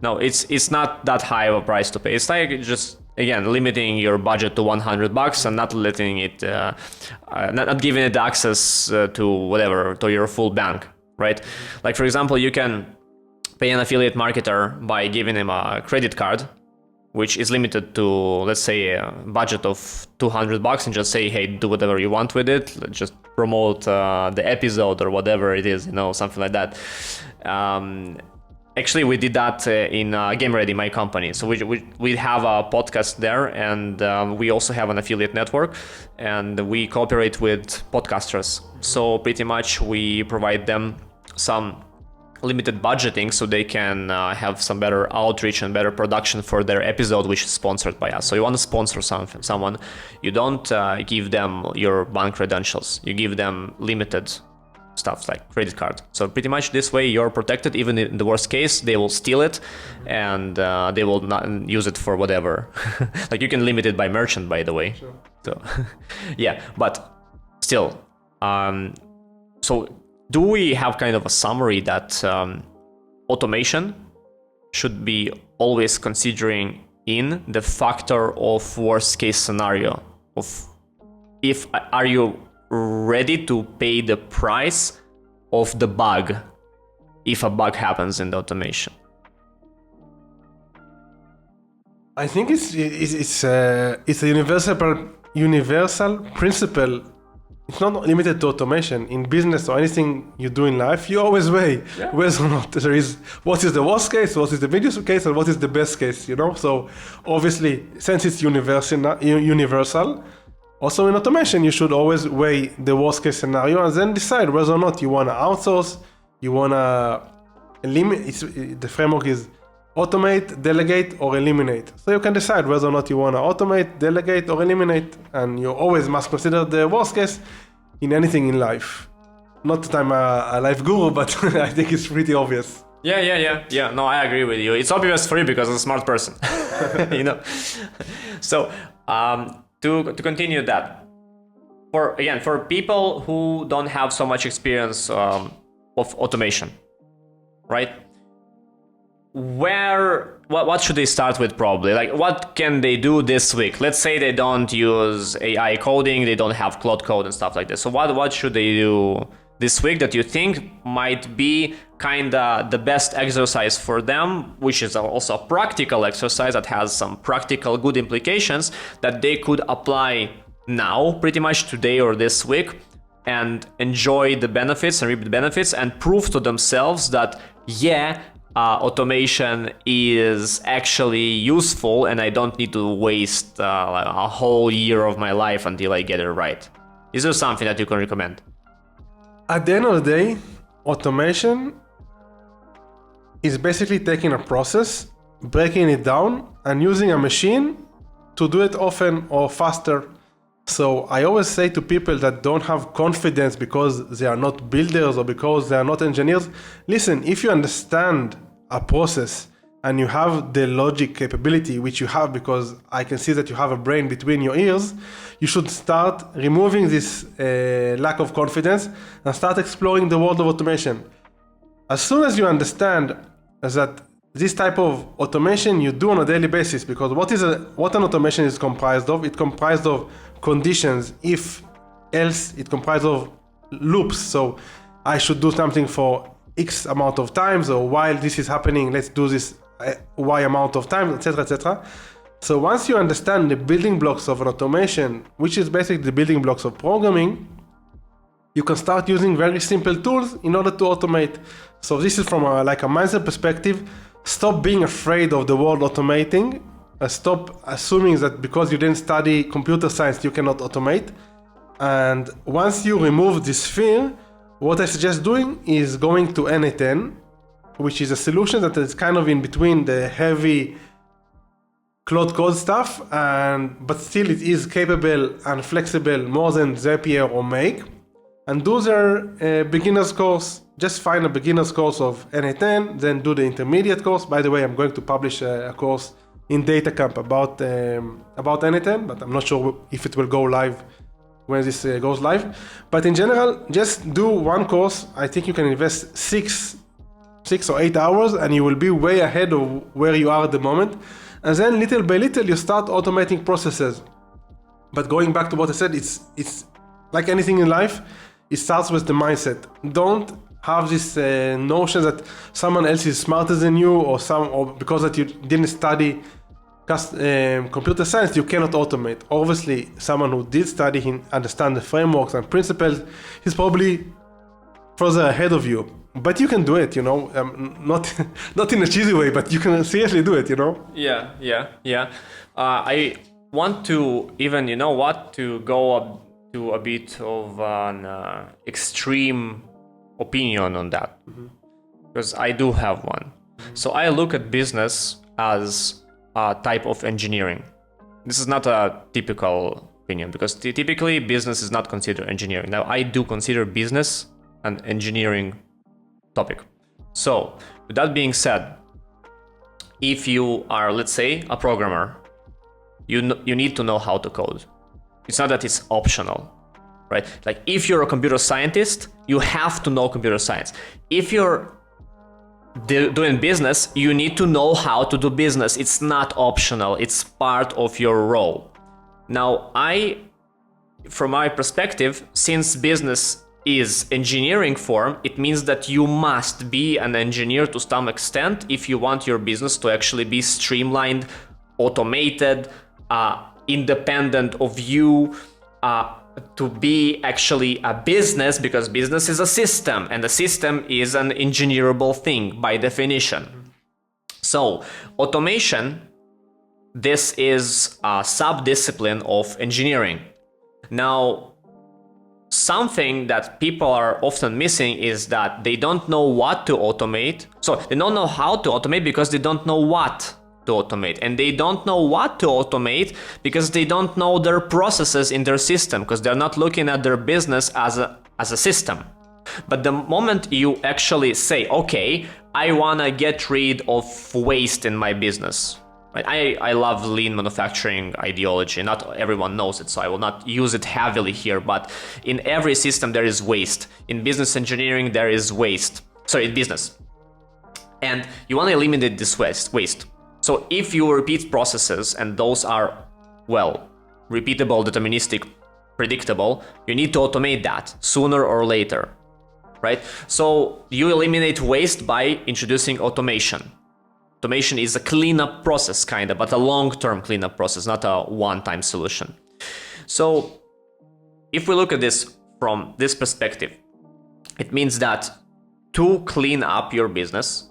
No, it's not that high of a price to pay. It's like just, again, limiting your budget to $100 and not letting it, not giving it access to whatever, to your full bank, right? Like, for example, you can pay an affiliate marketer by giving him a credit card, which is limited to, let's say, a budget of $200, and just say, hey, do whatever you want with it. Just promote the episode or whatever it is, something like that. Actually, we did that in Game Ready, my company. So we have a podcast there, and we also have an affiliate network, and we cooperate with podcasters. So pretty much we provide them some limited budgeting so they can have some better outreach and better production for their episode, which is sponsored by us. So you want to sponsor someone, you don't give them your bank credentials, you give them limited stuff like credit card. So pretty much this way you're protected. Even in the worst case, they will steal it and they will not use it for whatever. Like, you can limit it by merchant, by the way. Sure. So yeah, but still, so do we have kind of a summary that automation should be always considering in the factor of worst case scenario of are you ready to pay the price of the bug if a bug happens in the automation? I think it's a universal principle. It's not limited to automation. In business or anything you do in life, you always weigh whether or not there is, what is the worst case, what is the medium case, and what is the best case, So obviously, since it's universal, also in automation, you should always weigh the worst case scenario and then decide whether or not you want to outsource, you want to eliminate. The framework is automate, delegate, or eliminate. So you can decide whether or not you want to automate, delegate, or eliminate. And you always must consider the worst case in anything in life. Not that I'm a life guru, but I think it's pretty obvious. Yeah. No, I agree with you. It's obvious for you because I'm a smart person. So, to continue that, for people who don't have so much experience of automation, right? What should they start with probably? Like, what can they do this week? Let's say they don't use AI coding, they don't have Cloud Code and stuff like this. So what should they do this week that you think might be kinda the best exercise for them, which is also a practical exercise that has some practical good implications that they could apply now, pretty much today or this week, and enjoy the benefits and reap the benefits and prove to themselves that, automation is actually useful and I don't need to waste a whole year of my life until I get it right. Is there something that you can recommend? At the end of the day, automation is basically taking a process, breaking it down, and using a machine to do it often or faster. So I always say to people that don't have confidence because they are not builders or because they are not engineers, listen, if you understand a process and you have the logic capability, which you have because I can see that you have a brain between your ears, you should start removing this lack of confidence and start exploring the world of automation. As soon as you understand that this type of automation you do on a daily basis, because what an automation is comprised of, it comprised of conditions, if else, it comprised of loops. So I should do something for X amount of times, or while this is happening, let's do this Y amount of times, etc., etc. So once you understand the building blocks of an automation, which is basically the building blocks of programming, you can start using very simple tools in order to automate. So this is from a mindset perspective. Stop being afraid of the word automating. Stop assuming that because you didn't study computer science, you cannot automate. And once you remove this fear, what I suggest doing is going to N8N, which is a solution that is kind of in between the heavy Cloud Code stuff, but still it is capable and flexible more than Zapier or Make. And do their beginner's course. Just find a beginner's course of N8N, then do the intermediate course. By the way, I'm going to publish a course in DataCamp about N8N, but I'm not sure if it will go live when this goes live. But in general, just do one course. I think you can invest 6 or 8 hours and you will be way ahead of where you are at the moment. And then little by little, you start automating processes. But going back to what I said, it's like anything in life, it starts with the mindset. Don't have this notion that someone else is smarter than you, or because that you didn't study computer science, you cannot automate. Obviously, someone who did study, he understands the frameworks and principles, he's probably further ahead of you. But you can do it, not in a cheesy way, but you can seriously do it, Yeah. I want to even, to go up to a bit of an extreme opinion on that, because I do have one. So I look at business as a type of engineering. This is not a typical opinion, because typically business is not considered engineering. Now I do consider business an engineering topic. So with that being said, if you are, let's say, a programmer, you need to know how to code. It's not that it's optional, right? Like if you're a computer scientist, you have to know computer science. If you're doing business, you need to know how to do business. It's not optional. It's part of your role. Now, from my perspective, since business is engineering form, it means that you must be an engineer to some extent if you want your business to actually be streamlined, automated, independent of you, to be actually a business, because business is a system and the system is an engineerable thing by definition. So automation, this is a sub-discipline of engineering. Now, something that people are often missing is that they don't know what to automate. So they don't know how to automate because they don't know what to automate, and they don't know what to automate because they don't know their processes in their system, because they're not looking at their business as a system. But the moment you actually say, okay, I want to get rid of waste in my business, right? I love lean manufacturing ideology. Not everyone knows it, so I will not use it heavily here, but in every system there is waste. In business engineering there is waste. Sorry, in business. And you want to eliminate this waste. So if you repeat processes, and those are, repeatable, deterministic, predictable, you need to automate that sooner or later, right? So you eliminate waste by introducing automation. Automation is a cleanup process, but a long-term cleanup process, not a one-time solution. So if we look at this from this perspective, it means that to clean up your business,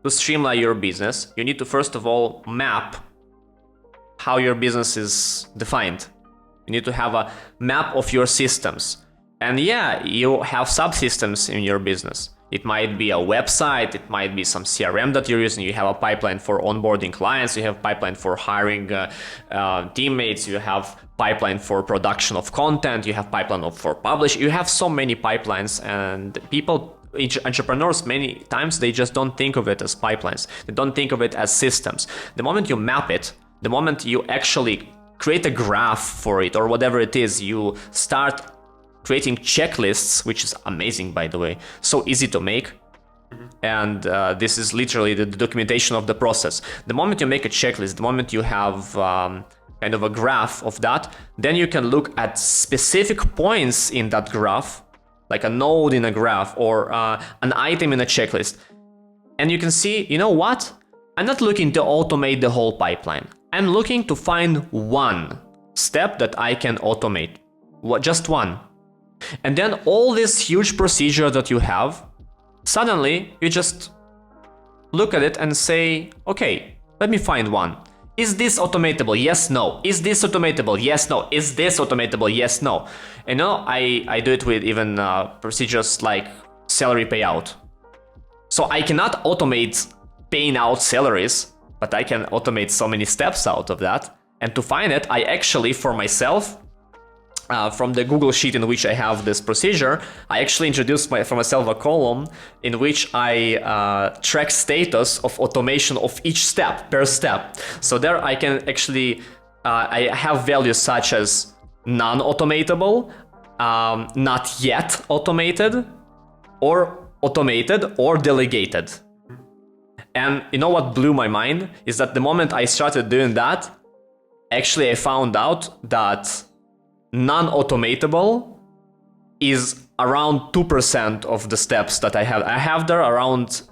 to streamline your business, you need to first of all map how your business is defined. You need to have a map of your systems. And yeah, you have subsystems in your business. It might be a website, it might be some CRM that you're using. You have a pipeline for onboarding clients, you have pipeline for hiring teammates, you have pipeline for production of content, you have pipeline for publish. You have so many pipelines, and entrepreneurs, many times they just don't think of it as pipelines. They don't think of it as systems. The moment you map it, the moment you actually create a graph for it or whatever it is, you start creating checklists, which is amazing, by the way, so easy to make. And this is literally the documentation of the process. The moment you make a checklist, the moment you have kind of a graph of that, then you can look at specific points in that graph, like a node in a graph or an item in a checklist. And you can see, you know what? I'm not looking to automate the whole pipeline. I'm looking to find one step that I can automate. Just one. And then all this huge procedure that you have, suddenly you just look at it and say, okay, let me find one. Is this automatable? Yes, no. Is this automatable? Yes, no. Is this automatable? Yes, no. And I do it with even procedures like salary payout. So I cannot automate paying out salaries, but I can automate so many steps out of that. And to find it, I actually, for myself, from the Google Sheet in which I have this procedure, I actually introduced for myself a column in which I track status of automation of each step per step. So there I can actually, I have values such as non-automatable, not yet automated, or automated or delegated. And you know what blew my mind is that the moment I started doing that, actually I found out that non-automatable is around 2% of the steps that I have. I have there around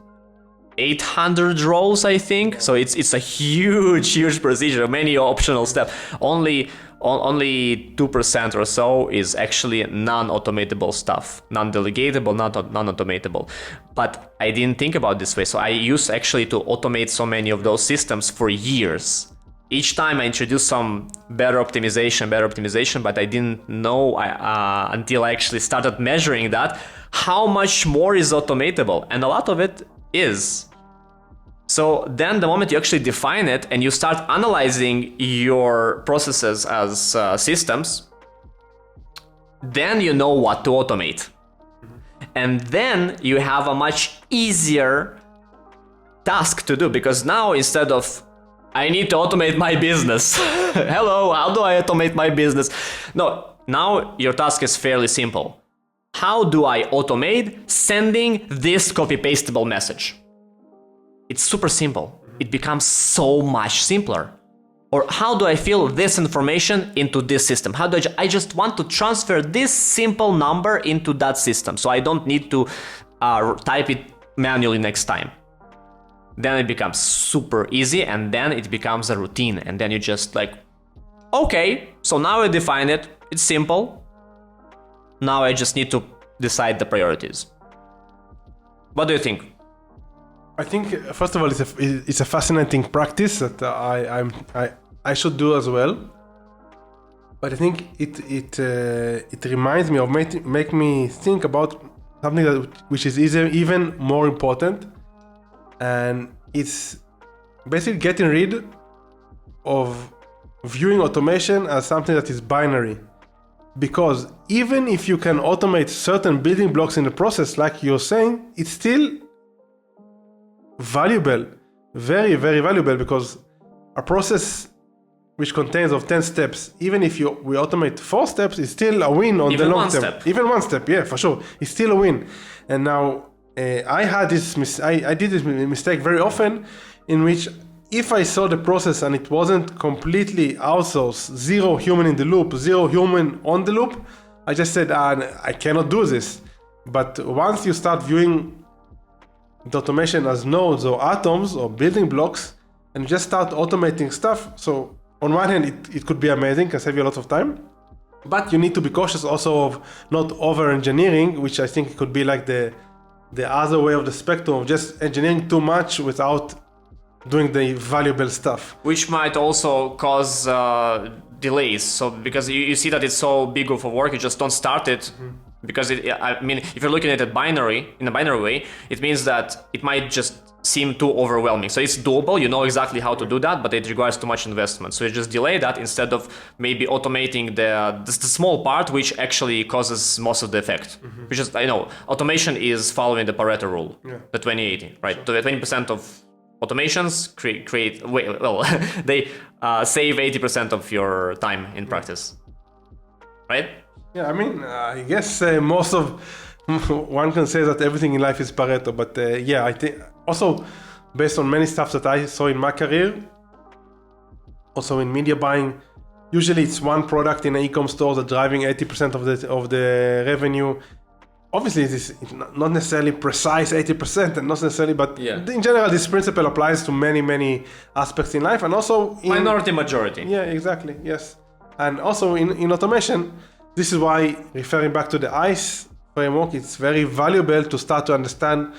800 rows, I think. So it's a huge procedure, many optional steps. Only 2% or so is actually non-automatable stuff, non-delegatable, non-automatable. But I didn't think about this way. So I used actually to automate so many of those systems for years. Each time I introduced some better optimization, but I didn't know until I actually started measuring that, how much more is automatable. And a lot of it is. So then the moment you actually define it and you start analyzing your processes as systems, then you know what to automate. And then you have a much easier task to do, because now instead of I need to automate my business. Hello, how do I automate my business? No, now your task is fairly simple. How do I automate sending this copy-pastable message? It's super simple. It becomes so much simpler. Or how do I fill this information into this system? How do I just want to transfer this simple number into that system, so I don't need to type it manually next time. Then it becomes super easy, and then it becomes a routine. And then you just like, okay, so now I define it. It's simple. Now I just need to decide the priorities. What do you think? I think, first of all, it's a fascinating practice that I should do as well. But I think it reminds me of make me think about something which is even more important. And it's basically getting rid of viewing automation as something that is binary. Because even if you can automate certain building blocks in the process, like you're saying, it's still valuable, very, very valuable, because a process which contains of 10 steps, even if we automate 4 steps, it's still a win on the long term. Step. Even one step, yeah, for sure. It's still a win. And now, I did this mistake very often, in which if I saw the process and it wasn't completely outsourced, zero human in the loop, zero human on the loop, I just said, I cannot do this. But once you start viewing the automation as nodes or atoms or building blocks, and you just start automating stuff, so on one hand, it could be amazing, can save you a lot of time. But you need to be cautious also of not over-engineering, which I think could be like the other way of the spectrum of just engineering too much without doing the valuable stuff. Which might also cause delays. So because you see that it's so big of a work, you just don't start it. Because I mean, if you're looking at it in a binary way, it means that it might just seem too overwhelming. So it's doable, you know exactly how to do that, but it requires too much investment. So you just delay that instead of maybe automating the small part, which actually causes most of the effect. Which is, automation is following the Pareto rule, the 20/80, right? So the 20% of automations they save 80% of your time in practice, right? Yeah, I mean, I guess most of one can say that everything in life is Pareto, but I think also based on many stuff that I saw in my career, also in media buying, usually it's one product in an e-com store that's driving 80% of the revenue. Obviously, it's not necessarily precise 80% and not necessarily, but in general, this principle applies to many aspects in life and also in minority majority. Yeah, exactly. Yes. And also in automation, this is why, referring back to the ICE framework, it's very valuable to start to understand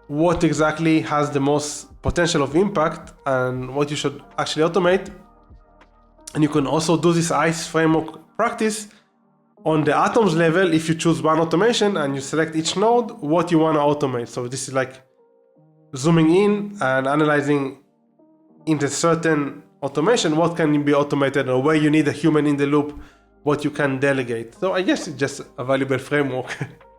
what exactly has the most potential of impact and what you should actually automate. And you can also do this ICE framework practice on the atoms level. If you choose one automation and you select each node, what you want to automate. So this is like zooming in and analyzing into certain automation, what can be automated or where you need a human in the loop, what you can delegate. So I guess it's just a valuable framework.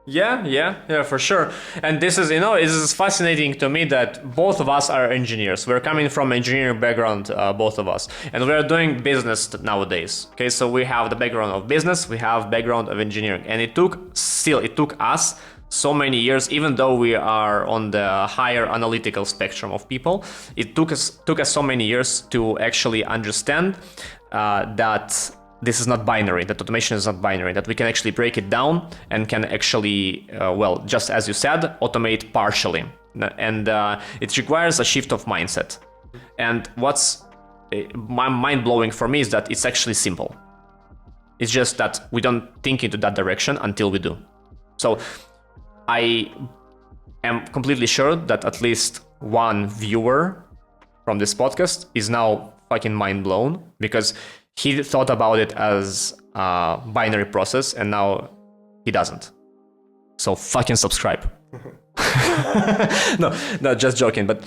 Yeah, for sure. And this is, it is fascinating to me that both of us are engineers. We're coming from engineering background, both of us, and we're doing business nowadays. Okay, so we have the background of business, we have background of engineering, and it took us so many years, even though we are on the higher analytical spectrum of people. It took us so many years to actually understand that this is not binary, that automation is not binary, that we can actually break it down and can actually, just as you said, automate partially. And it requires a shift of mindset. And what's mind-blowing for me is that it's actually simple. It's just that we don't think into that direction until we do. So I am completely sure that at least one viewer from this podcast is now fucking mind-blown, because he thought about it as a binary process and now he doesn't. So fucking subscribe. No, just joking. But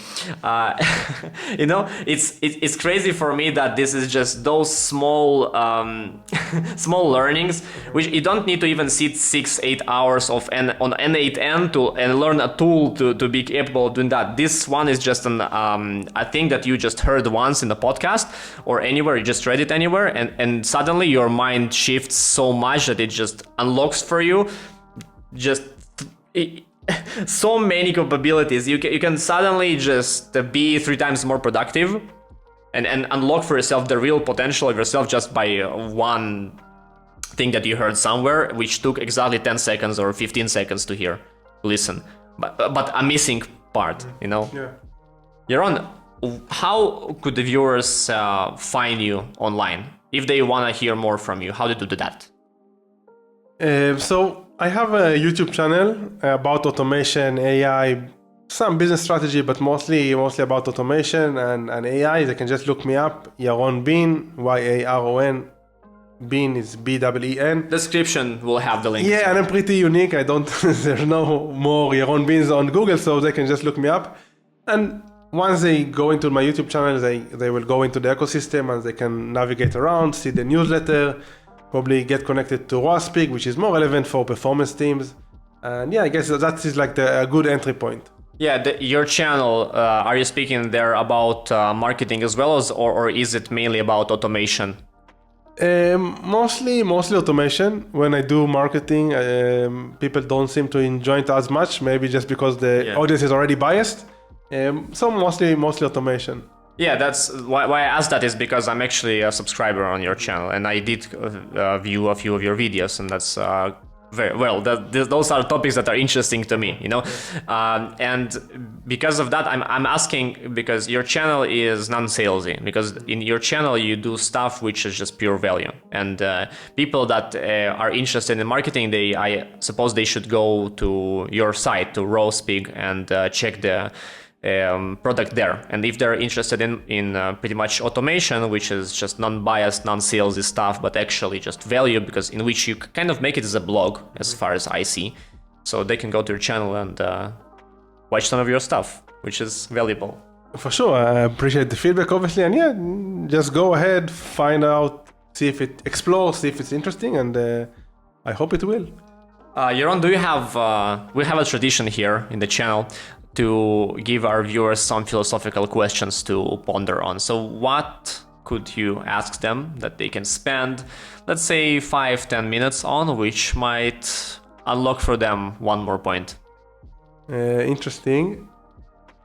it's crazy for me that this is just those small learnings, which you don't need to even sit 6-8 hours on N8N and learn a tool to be capable of doing that. This one is just a thing that you just heard once in the podcast or anywhere, you just read it anywhere, and suddenly your mind shifts so much that it just unlocks for you so many capabilities. You can suddenly just be 3 times more productive and unlock for yourself the real potential of yourself just by one thing that you heard somewhere, which took exactly 10 seconds or 15 seconds to listen. But a missing part, Yeah. Yaron, how could the viewers find you online if they want to hear more from you? How do they do that? So I have a YouTube channel about automation, AI, some business strategy, but mostly about automation and AI. They can just look me up, Yaron Been, Yaron. Been is Been. Description will have the link. Yeah, and I'm pretty unique. There's no more Yaron Beens on Google, so they can just look me up. And once they go into my YouTube channel, they will go into the ecosystem and they can navigate around, see the newsletter, probably get connected to ROAS, which is more relevant for performance teams. And yeah, I guess that is like a good entry point. Yeah, your channel, are you speaking there about marketing as well as, or is it mainly about automation? Mostly automation. When I do marketing, people don't seem to enjoy it as much, maybe just because the audience is already biased. So mostly automation. Yeah, that's why I asked that, is because I'm actually a subscriber on your channel and I did view a few of your videos, and that's very well. Those are topics that are interesting to me, you know, and because of that, I'm asking, because your channel is non-salesy, because in your channel you do stuff which is just pure value, and people that are interested in marketing, I suppose they should go to your site, to RawCEO, and check the product there. And if they're interested in pretty much automation, which is just non-biased, non-salesy stuff, but actually just value, because in which you kind of make it as a blog, as far as I see, so they can go to your channel and watch some of your stuff, which is valuable. For sure, I appreciate the feedback, obviously, and yeah, just go ahead, find out, see if it explores, see if it's interesting, and I hope it will. Yaron, do you have we have a tradition here in the channel to give our viewers some philosophical questions to ponder on. So what could you ask them that they can spend, let's say, 5-10 minutes on, which might unlock for them one more point? Interesting.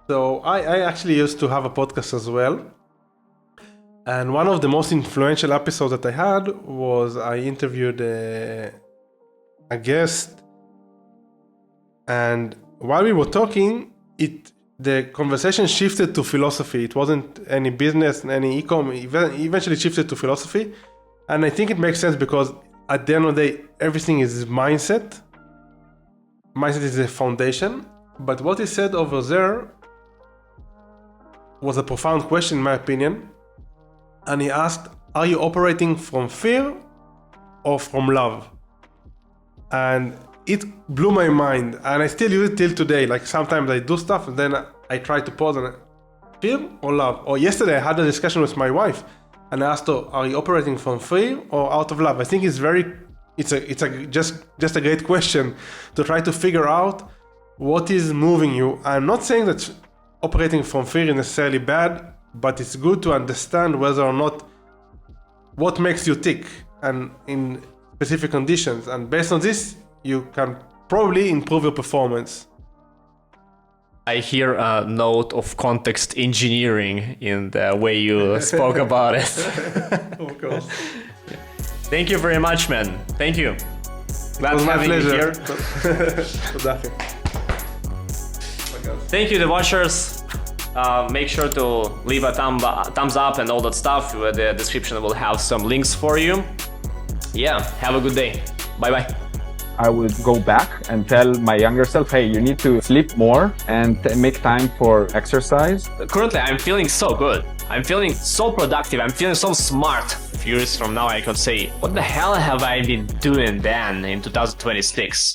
So I actually used to have a podcast as well. And one of the most influential episodes that I had was I interviewed a guest. And while we were talking, the conversation shifted to philosophy. It wasn't any business, any e-com. Eventually shifted to philosophy. And I think it makes sense because at the end of the day, everything is mindset. Mindset is the foundation. But what he said over there was a profound question, in my opinion. And he asked, are you operating from fear or from love? And it blew my mind, and I still use it till today. Like sometimes I do stuff and then I try to pause and fear or love. Or yesterday I had a discussion with my wife and I asked her, are you operating from fear or out of love? I think it's just a great question to try to figure out what is moving you. I'm not saying that operating from fear is necessarily bad, but it's good to understand whether or not what makes you tick and in specific conditions. And based on this, you can probably improve your performance. I hear a note of context engineering in the way you spoke about it. Of course. Thank you very much, man. Thank you. Glad having you here. Thank you, the watchers. Make sure to leave a thumbs up and all that stuff. The description will have some links for you. Yeah, have a good day. Bye-bye. I would go back and tell my younger self, hey, you need to sleep more and make time for exercise. Currently, I'm feeling so good. I'm feeling so productive. I'm feeling so smart. A few years from now, I could say, what the hell have I been doing then in 2026?